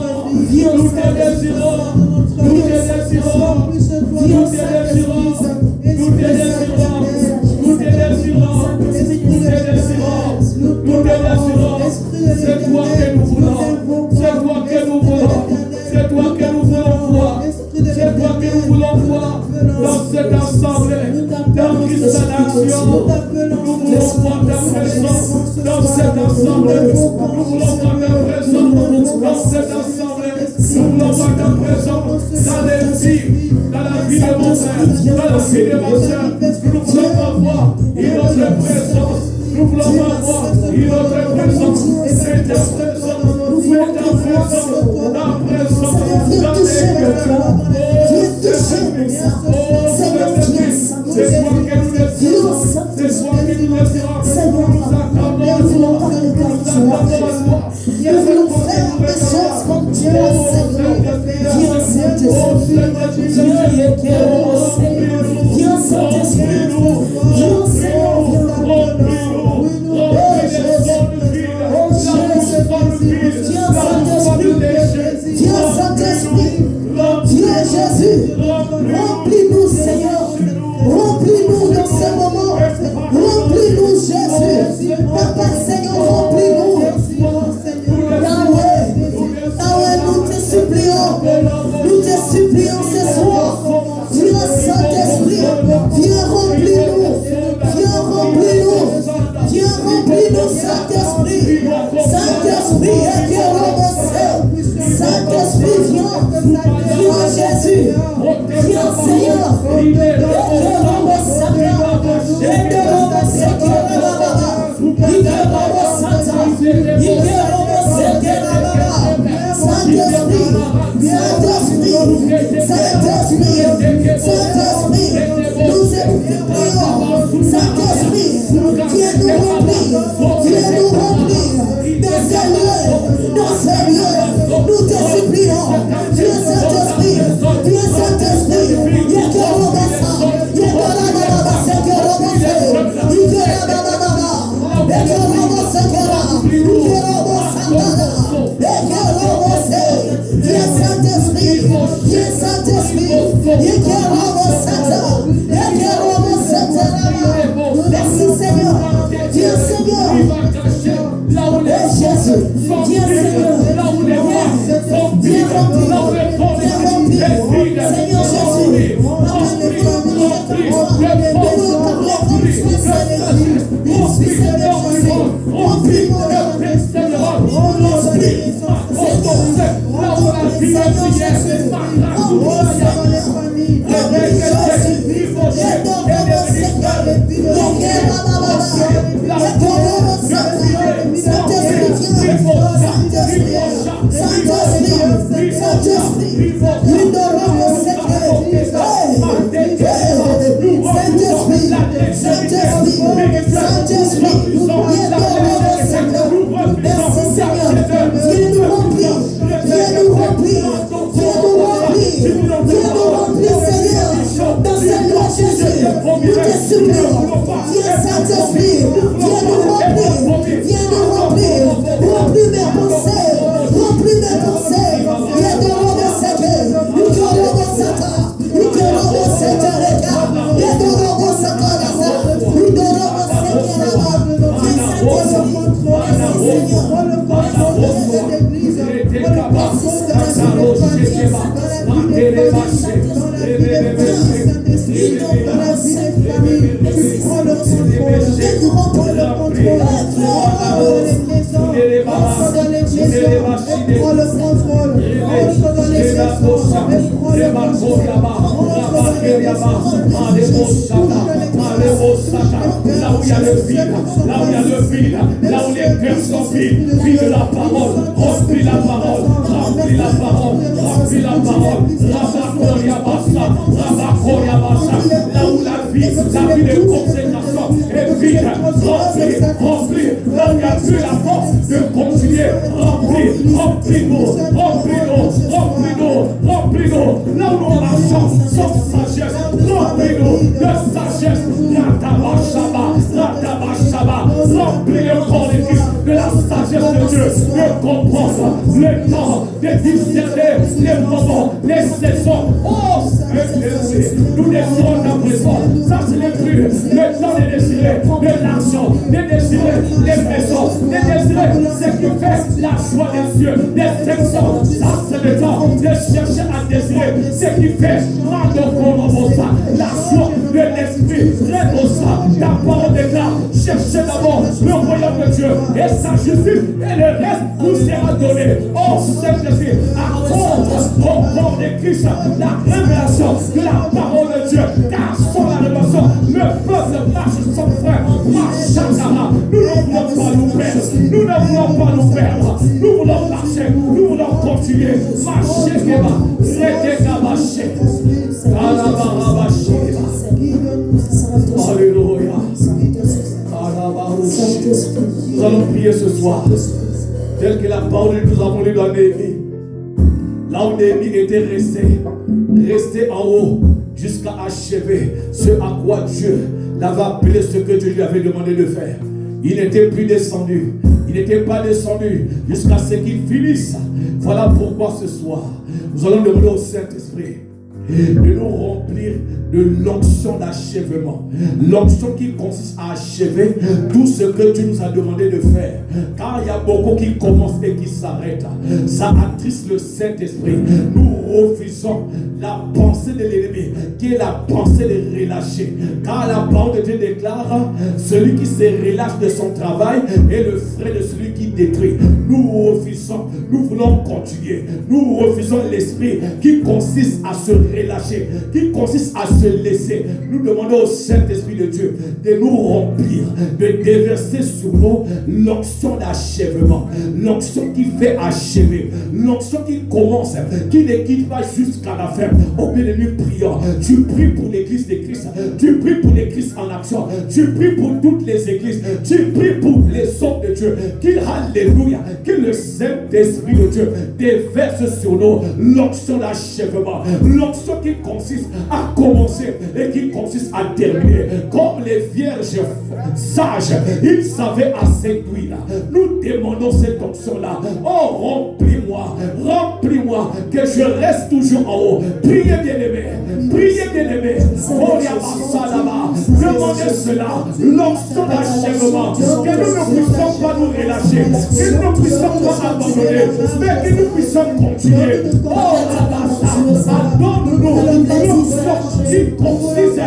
Nous te désirons. Nous te désirons. Nous te désirons. Nous te désirons. Nous te désirons. Nous te désirons. C'est toi que nous voulons. C'est toi que nous voulons. C'est toi que nous voulons voir. C'est toi que nous voulons voir dans cette assemblée. Dans Christ en action. Nous voulons voir ta présence dans cette assemblée. Nous voulons voir ta présence dans cette assemblée. Nous voulons voir ta présence dans les vies, dans la vie de mon frère, dans la vie de ma soeur. Nous voulons voir une autre présence. Nous voulons voir une autre présence. C'est ta présence. C'est ta présence. Ta présence dans les cœurs. C'est toi que nous désirons. C'est toi que nous désirons. Nous voulons faire des choses comme tu as, Seigneur. Viens, Saint-Esprit. Viens, Saint-Esprit. Viens, Seigneur. Viens, Saint-Esprit. Viens, Jésus. Remplis-nous, Seigneur. Remplis-nous dans ce moment. Remplis-nous, Jésus. Papa, Seigneur, remplis-nous. Yahweh, nous te supplions. Nous te supplions ce soir. Viens, Saint-Esprit. Viens, remplis-nous. Viens, remplis-nous. Viens, remplis-nous, Saint-Esprit. Saint-Esprit, Saint-Esprit, viens. Viens, Jésus. Viens, Seigneur. Saint-Esprit, nous supplions. Saint-Esprit, viens nous remplir dans ce lieu, nous te supplions. Viens, Saint-Esprit, merci Seigneur. Viens Seigneur. Jésus, viens Seigneur. Viens remplir. Seigneur Jésus. tel que la parole que nous avons lue dans Néhémie. Là où Néhémie était resté en haut jusqu'à achever ce à quoi Dieu l'avait appelé, ce que Dieu lui avait demandé de faire. Il n'était plus descendu. Il n'était pas descendu jusqu'à ce qu'il finisse. Voilà pourquoi ce soir, nous allons demander au Saint-Esprit de nous remplir de l'onction d'achèvement. L'onction qui consiste à achever tout ce que Dieu nous a demandé de faire. Car il y a beaucoup qui commencent et qui s'arrêtent. Ça attriste le Saint-Esprit. Nous refusons la pensée de l'ennemi, qui est la pensée de relâcher. Car la parole de Dieu déclare, celui qui se relâche de son travail est le frère de celui qui détruit. Nous refusons, nous voulons continuer. Nous refusons l'esprit qui consiste à se relâcher, qui consiste à se laisser. Nous demandons au Saint-Esprit de Dieu de nous remplir, de déverser sur nous l'onction d'achèvement, l'onction qui fait achever, l'onction qui commence, qui ne quitte pas jusqu'à la fin. Oh bien-aimé, prions. Tu pries pour l'église de Christ, tu pries pour l'église en action, tu pries pour toutes les églises, tu pries pour les hommes de Dieu, qu'il, alléluia, que le Saint-Esprit de Dieu déverse sur nous l'onction d'achèvement, l'onction qui consiste à commencer et qui consiste à terminer. Comme les vierges sages, ils savaient assez d'huile. Nous demandons cette onction-là. Oh, remplis-moi, remplis-moi, que je reste toujours en haut. Priez bien-aimé, priez bien-aimé. Oh, il y a ça là-bas. Demandez cela, l'onction d'achèvement. Que nous ne puissions pas nous relâcher, que nous ne puissions pas abandonner, mais que nous puissions continuer. Oh, là-bas, donne-nous l'onction qui consiste à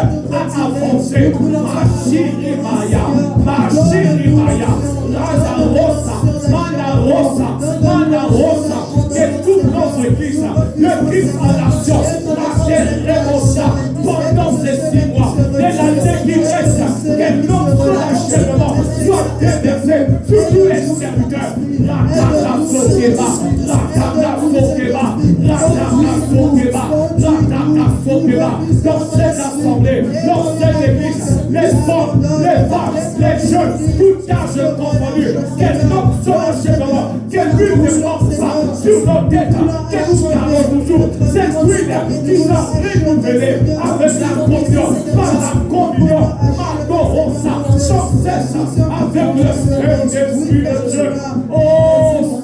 avancer. Machirimaya, Machirimaya, Raja Rosa, Mana Rosa, Mana Rosa, et toute notre église, le Christ en action, Machirimaya, pendant ces 6 mois, de l'année qui reste, que notre achèvement soit déversé sur tous les serviteurs. Rakata Sokeba, Rakata Sokeba, Rakata Sokeba, Rakata Sokeba, dans cette assemblée, dans cette église, les hommes, les femmes, les jeunes, tout âge confondu, que notre son achèvement, que l'huile ne manque pas sur nos têtes, que nous gardons toujours cette huile qui sera renouvelée avec la communion, par la communion, Margorosa, sans cesse avec le Saint-Esprit de Dieu. Oh,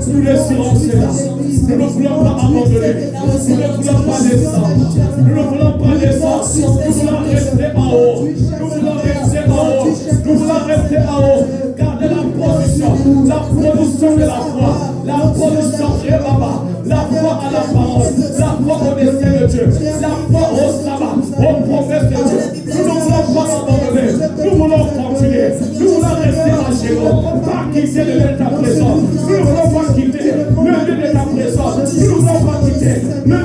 nous laisserons cela. Nous ne voulons pas abandonner. Nous ne voulons pas descendre. Nous ne voulons pas descendre. Nous voulons rester en haut. Nous voulons rester en haut. Nous voulons rester en haut. Gardez la production de la foi. La production de Baba. La foi à la parole. La foi au destin de Dieu. La foi au sabbat. Au prophète de Dieu. Nous ne voulons pas abandonner. Nous voulons continuer. Nous voulons rester à chez nous. Pas quitter le lieu de ta présence. Nous ne voulons pas quitter le lieu de ta présence. Nous ne voulons pas quitter le lieu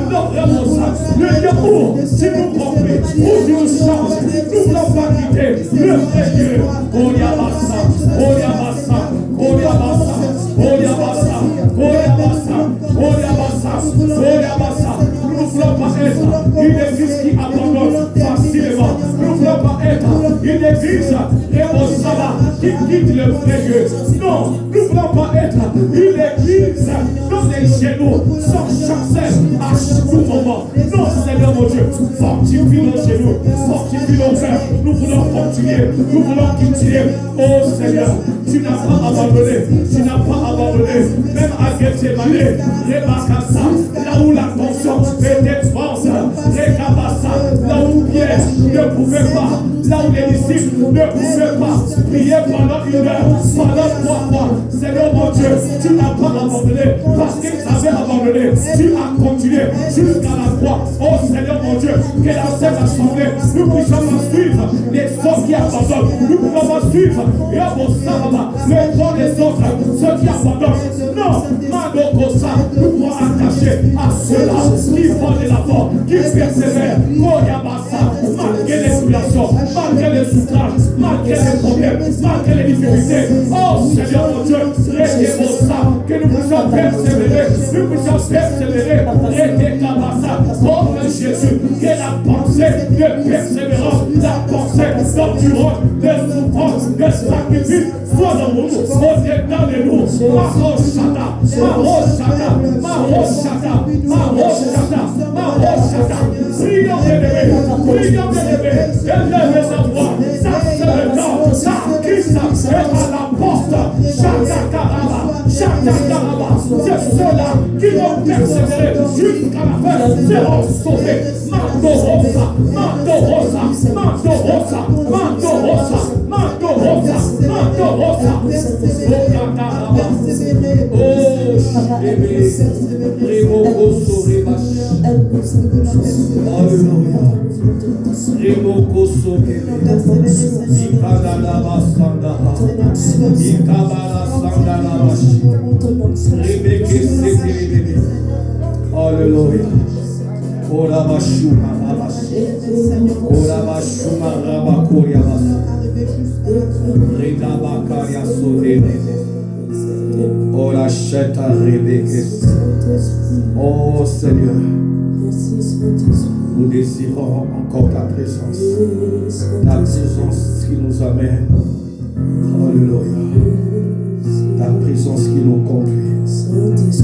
le lieu où tu nous conduis, où tu nous changes. Nous ne voulons pas quitter le vrai Dieu. Oyabasa, Oyabasa, Oyabasa, Oyabasa, Oyabasa, Oyabasa, Oyabasa. Nous ne voulons pas être une église qui abandonne facilement. Nous ne voulons pas être une église qui quitte le vrai Dieu. Non, nous ne voulons pas être une église dont les genoux sont chancés à tout moment. Non, Seigneur mon Dieu, fortifie nos genoux, fortifie nos cœurs. Nous voulons continuer, nous voulons continuer. Oh Seigneur, tu n'as pas abandonné, tu n'as pas abandonné. Même à Gethsemane, Rebakasa, là où la conscience était force, Rekabasa, là où Pierre ne pouvait pas, là où les disciples ne pouvaient pas prier pendant 1 heure, pendant 3 fois. Seigneur mon Dieu, tu n'as pas abandonné parce qu'ils avaient abandonné. Tu as continué jusqu'à la croix. Oh Seigneur mon Dieu, que dans cette assemblée, nous puissions pas suivre les autres qui abandonnent. Nous ne pouvons pas suivre les temps des autres, ceux qui abandonnent. Non, Madokosa, nous pouvons attacher à ceux-là qui font de la force, qui persévèrent. Koyabasa, malgré les tribulations, malgré les souffrances, malgré les problèmes, malgré les difficultés. Oh Seigneur mon Dieu, que nous puissions persévérer, nous puissions persévérer, comme Jésus, que la pensée de persévérance, la pensée endurance, les souffrances, les sacrifices soient dans nous, au-dedans de nous. Marochata, Marochata, Marochata, Marochata, Marochata. Prions bien-aimés, élevez sa voix, ça c'est le temps, ça qui est à la porte. Chakakaraba, Chakakaraba, c'est ceux-là qui vont persévérer jusqu'à la fin, seront sauvés. Mandorosa, Mandorosa, Mandorosa, Mandorosa, Mandorosa, Mandorosa, Chakakaraba. Oh, Shébé, Remoko Sorebash. Alléluia. Remoko Sorebash. Ikadalaba Sandaha. Ikabala Sandalaba. Rebeke Sekerebe. Alléluia. Orabashuma Rabash. Orabashuma Rabakoriabas. Redabakaria Sorebe. Oracheta Rebeke. Oh Seigneur, nous désirons encore ta présence qui nous amène. Alléluia. Ta présence qui nous conduit.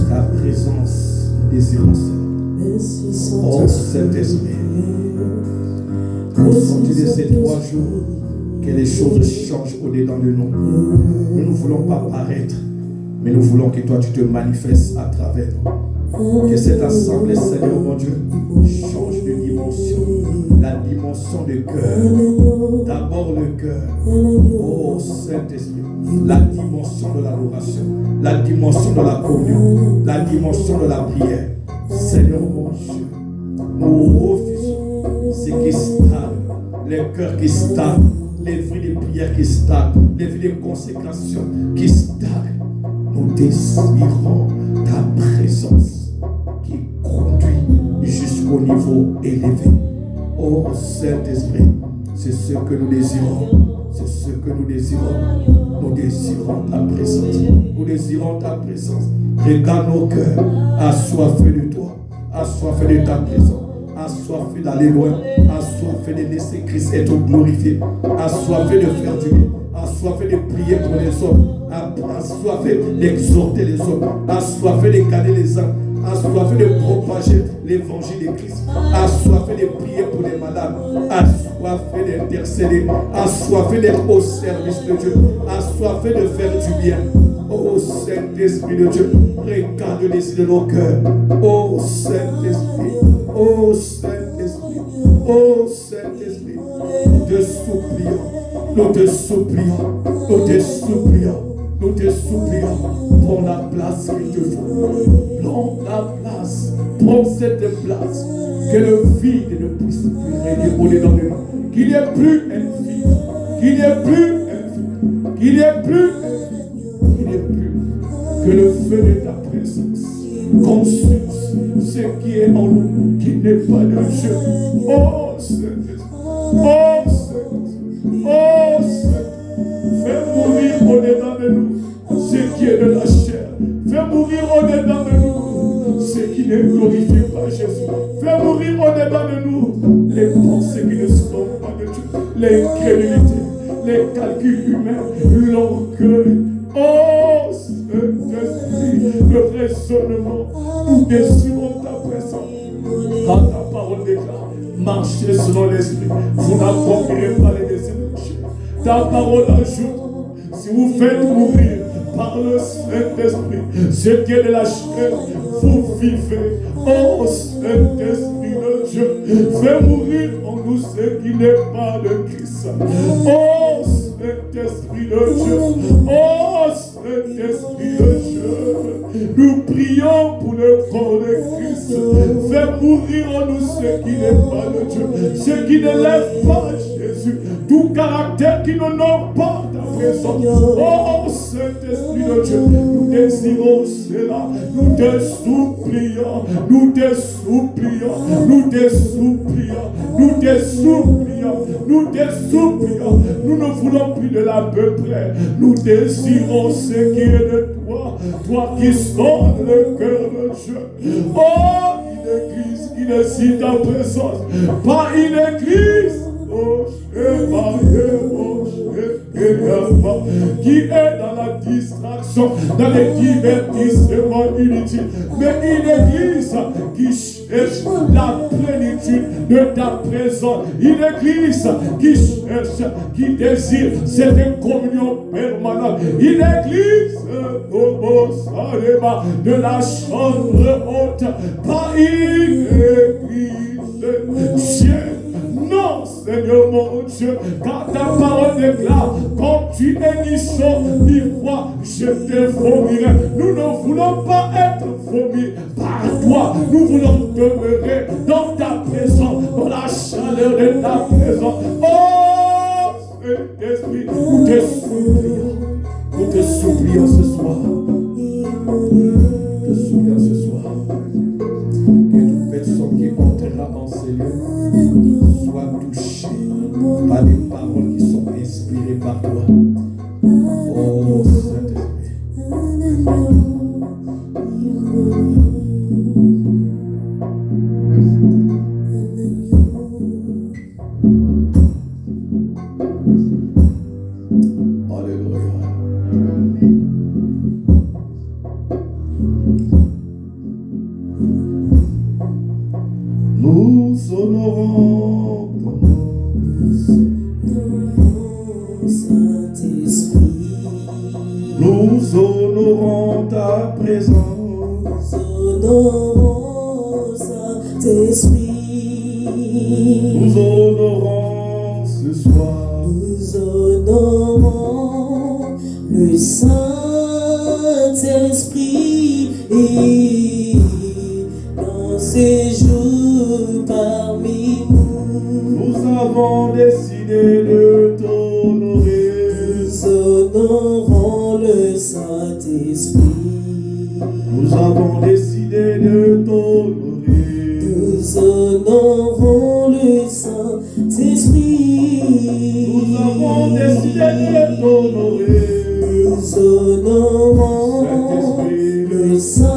Ta présence, nous désirons ça. Oh Saint-Esprit, nous sentons de ces 3 jours que les choses changent au-dedans de nous. Nous ne voulons pas paraître, mais nous voulons que toi tu te manifestes à travers nous. Que cette assemblée, Seigneur mon Dieu, change de dimension. La dimension du cœur. D'abord le cœur. Oh Saint-Esprit. La dimension de l'adoration. La dimension de la communion. La dimension de la prière. Seigneur mon Dieu, nous refusons ce qui stagne. Les cœurs qui stagnent. Les vies de prière qui stagnent. Les vies de consécration qui stagnent. Nous désirons ta présence qui conduit jusqu'au niveau élevé. Oh Saint-Esprit, c'est ce que nous désirons. C'est ce que nous désirons. Nous désirons ta présence. Nous désirons ta présence. Regarde nos cœurs, assoiffés de toi, assoiffés de ta présence, assoiffés d'aller loin, assoiffés de laisser Christ être glorifié, assoiffés de faire du bien, assoiffés de prier pour les hommes, assoiffés d'exhorter les hommes, assoiffés de garder les âmes, assoiffés de propager l'évangile de Christ, assoiffés de prier pour les malades, assoiffés d'intercéder, assoiffés d'être au service de Dieu, assoiffés de faire du bien. Oh Saint-Esprit de Dieu, regarde les yeux de nos cœurs. Oh Saint-Esprit, oh Saint-Esprit, oh Saint-Esprit, nous te supplions, nous te supplions, nous te supplions, nous te supplions, prends la place qu'il te faut, prends la place, prends cette place, que le vide ne puisse plus régner au-dedans de nous, qu'il n'y ait plus un vide, qu'il n'y ait plus un vide, qu'il n'y ait plus que le feu de ta présence consume ce qui est en nous, qui n'est pas de Dieu. Oh Saint-Esprit, oh Saint-Esprit, oh Saint-Esprit, fais mourir au-dedans de nous ce qui est de la chair. Fais mourir au-dedans de nous ce qui ne glorifie pas Jésus. Fais mourir au-dedans de nous les pensées qui ne sont pas de Dieu, l'incrédulité, les calculs humains, l'orgueil. Oh Saint-Esprit, le raisonnement, nous désirons ta présence. Quand ta parole déclare, marchez selon l'esprit, vous n'accomplirez pas les désirs de chair. Ta parole ajoute, si vous faites mourir par le Saint-Esprit ce qui est de la chair, vous vivez. Oh Saint-Esprit de Dieu, fais mourir en nous ce qui n'est pas de Christ. Oh Saint-Esprit de Dieu, oh Saint-Esprit de Dieu, nous prions pour le corps de Christ. Fais mourir en nous ce qui n'est pas de Dieu, ce qui ne lève pas Jésus, tout caractère qui n'honore pas ta présence. Oh Saint-Esprit de Dieu, nous désirons cela, nous te supplions, nous te supplions, nous te supplions, nous te supplions, nous te supplions. Nous ne voulons plus de la peu près, nous désirons ce qui est de toi, toi qui sonnes le cœur de Dieu. Oh, une église qui décide ta présence, pas une église, oh qui est dans la distraction, dans les divertissements inutiles, mais une église qui cherche la plénitude de ta présence, une église qui cherche, qui désire cette communion permanente, une église de la chambre haute, pas une église. Non, Seigneur mon Dieu, quand ta parole déclare, comme tu es ni chaud ni froid, je te vomirai. Nous ne voulons pas être vomis par toi. Nous voulons demeurer dans ta présence, dans la chaleur de ta présence. Oh, Saint-Esprit, nous te supplions ce soir. Nous te supplions ce soir. Que toute personne qui entrera en ces lieux soit touchée par les paroles qui sont inspirées par toi. Oh Saint-Esprit. Nous honorons ton Saint-Esprit. Nous honorons ta présence. Honorons Saint-Esprit. Nous honorons ce soir. Nous honorons le Saint-Esprit dans ces jours parmi nous. Nous avons décidé de t'honorer. Nous honorons le Saint-Esprit. Nous avons décidé de t'honorer. Nous honorons le Saint-Esprit. Nous avons décidé de t'honorer. Nous honorons le Saint-Esprit.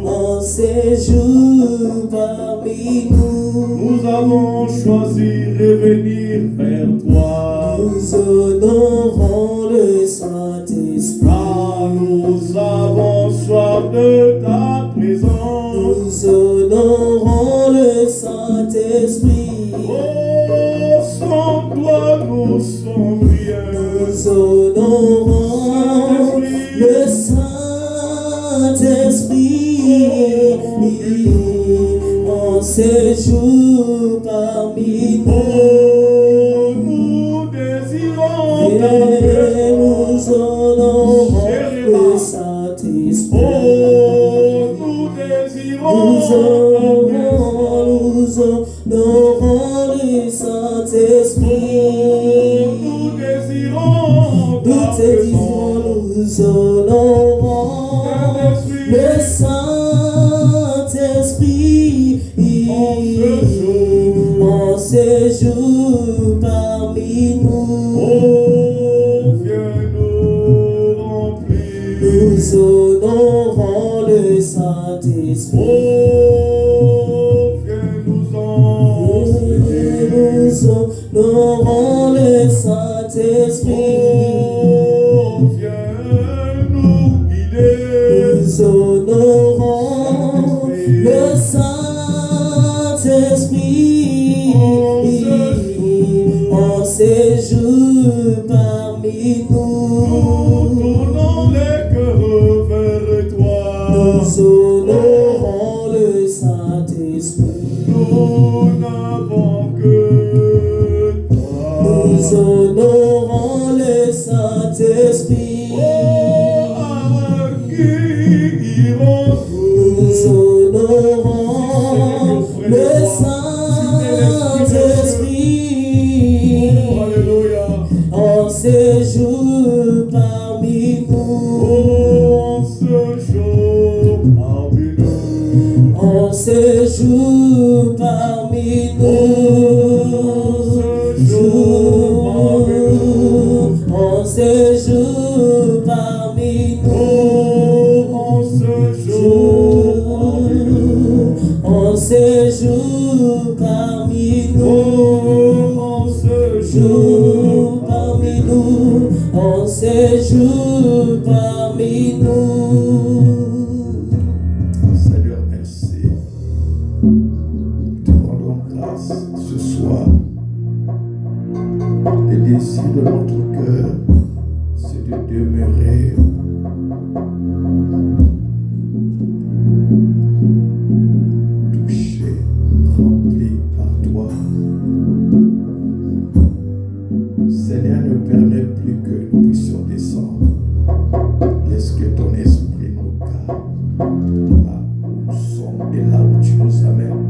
En ces jours parmi nous, nous avons choisi de venir vers toi. Nous honorons le Saint-Esprit. Car nous avons soif de ta présence. Nous honorons le Saint-Esprit. Oh, sans toi nous sommes rien. Nous honorons le Saint-Esprit en séjour parmi nous. Nous désirons et nous honorons le Saint-Esprit. Nous désirons, nous honorons le Saint-Esprit. Nous désirons, nous honorons le Saint-Esprit en séjour parmi nous. Oh, viens nous remplir. Nous honorons le Saint-Esprit. Oh, viens nous enseigner. Nous honorons le Saint-Esprit. Oh, viens nous guider. Nous honorons le Saint-Esprit en séjour parmi nous. Nous tournons les cœurs vers toi. Nous honorons le Saint-Esprit. Nous n'avons que toi. Nous honorons le Saint-Esprit. Oh, nous honorons le Saint-Esprit en séjour parmi nous. En séjour parmi nous. séjour parmi nous, en séjour parmi nous. Seigneur, merci. Te rendons grâce ce soir. Le désir de notre cœur, c'est de demeurer touché, rempli par toi. Seigneur, ne permet plus que nous puissions descendre. Laisse que ton esprit nous garde là où nous sommes et là où tu nous amènes.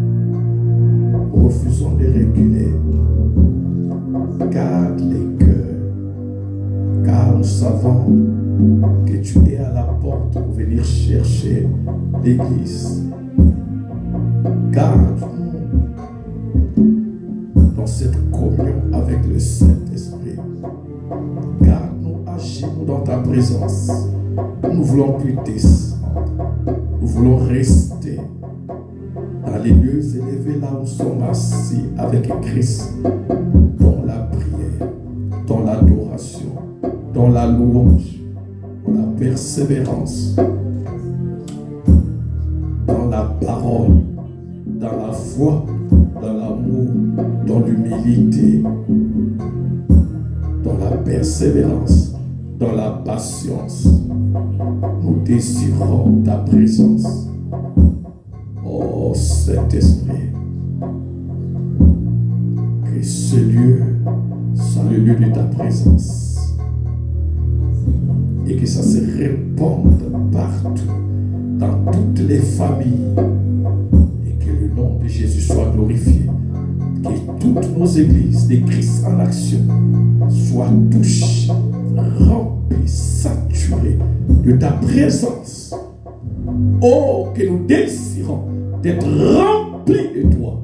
Refusons de reculer. Garde les cœurs, car nous savons que tu es à la porte pour venir chercher l'Église. Garde-nous dans cette communion avec le Saint-Esprit. Garde-nous, agis-nous dans ta présence. Nous ne voulons plus descendre. Nous voulons rester dans les lieux élevés là où nous sommes assis avec Christ, dans la prière, dans l'adoration, dans la louange, dans la persévérance, dans la parole, dans la foi, dans l'amour, dans l'humilité, dans la persévérance, dans la patience. Nous désirons ta présence. Oh Saint-Esprit, que ce lieu soit le lieu de ta présence et que ça se répande partout, dans toutes les familles, et que le nom de Jésus soit glorifié. Que toutes nos églises de Christ en action soient touchées, remplies, saturées de ta présence. Oh, que nous désirons d'être remplis de toi.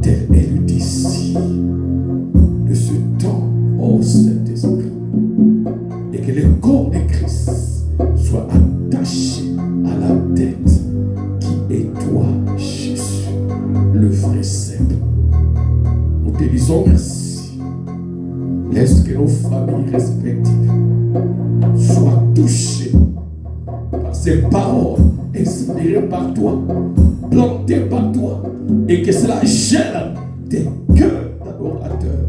Tel est le désir de ce temps, oh Saint-Esprit. Et que le corps de Christ soit attaché à la tête qui est toi, Jésus, le vrai cèpe. Nous te disons merci. Laisse que nos familles respectives soient touchées par ces paroles inspirées par toi, plantées par toi, et que cela gèle des cœurs d'adorateurs,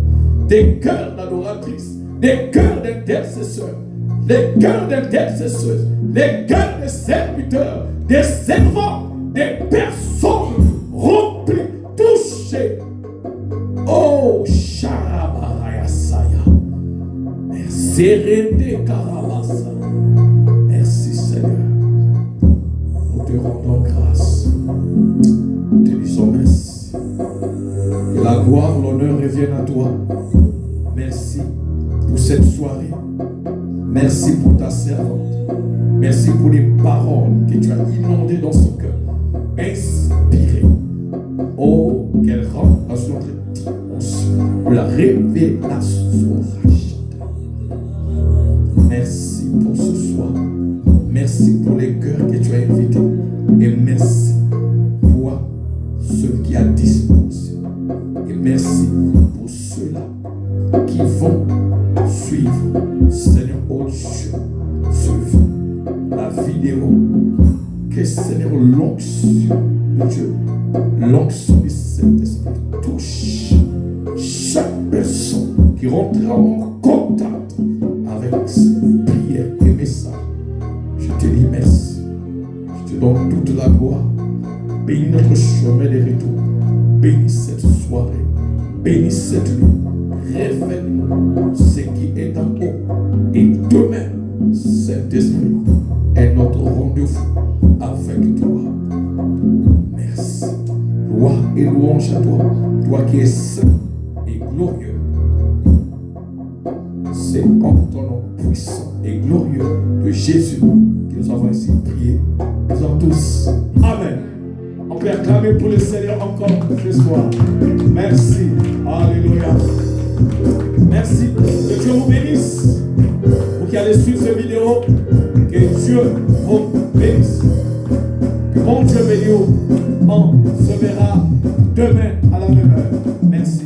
des cœurs d'adoratrices, des cœurs d'intercesseurs, des cœurs d'intercesseuses, des cœurs de serviteurs, des servants, des personnes remplies, touchées. Oh, Sharabarayasaya. Merci, Rende Karabasa. Merci, Seigneur. Nous te rendons grâce. Nous te disons merci. Que la gloire, l'honneur reviennent à toi. Merci pour cette soirée. Merci pour ta servante. Merci pour les paroles que tu as inondées dans son cœur. Inspirées. Oh, qu'elle rentre dans notre dimension de la révélation. Merci pour ce soir. Merci pour les cœurs que tu as invités. Et merci pour ceux qui a disposé. Et merci pour ceux-là qui vont suivre, Seigneur, oh Dieu, suivre la vidéo. Que Seigneur, l'onction de Dieu, l'onction du Saint-Esprit touche chaque personne qui rentrera en contact avec ces prières et messages. Je te dis merci. Je te donne toute la gloire. Bénis notre chemin de retour. Bénis cette soirée. Bénis cette nuit. Révèle-nous ce qui est en haut. Et demain, Saint-Esprit est notre rendez-vous avec toi. Merci. Gloire et louange à toi. Toi qui es saint et glorieux. C'est en ton nom puissant et glorieux de Jésus que nous avons ainsi prié. Nous avons tous. Amen. On peut acclamer pour le Seigneur encore ce soir. Merci. Alléluia. Merci. Que Dieu vous bénisse. Vous qui allez suivre cette vidéo, que Dieu vous bénisse. Que bon Dieu bénisse. On se verra demain à la même heure. Merci.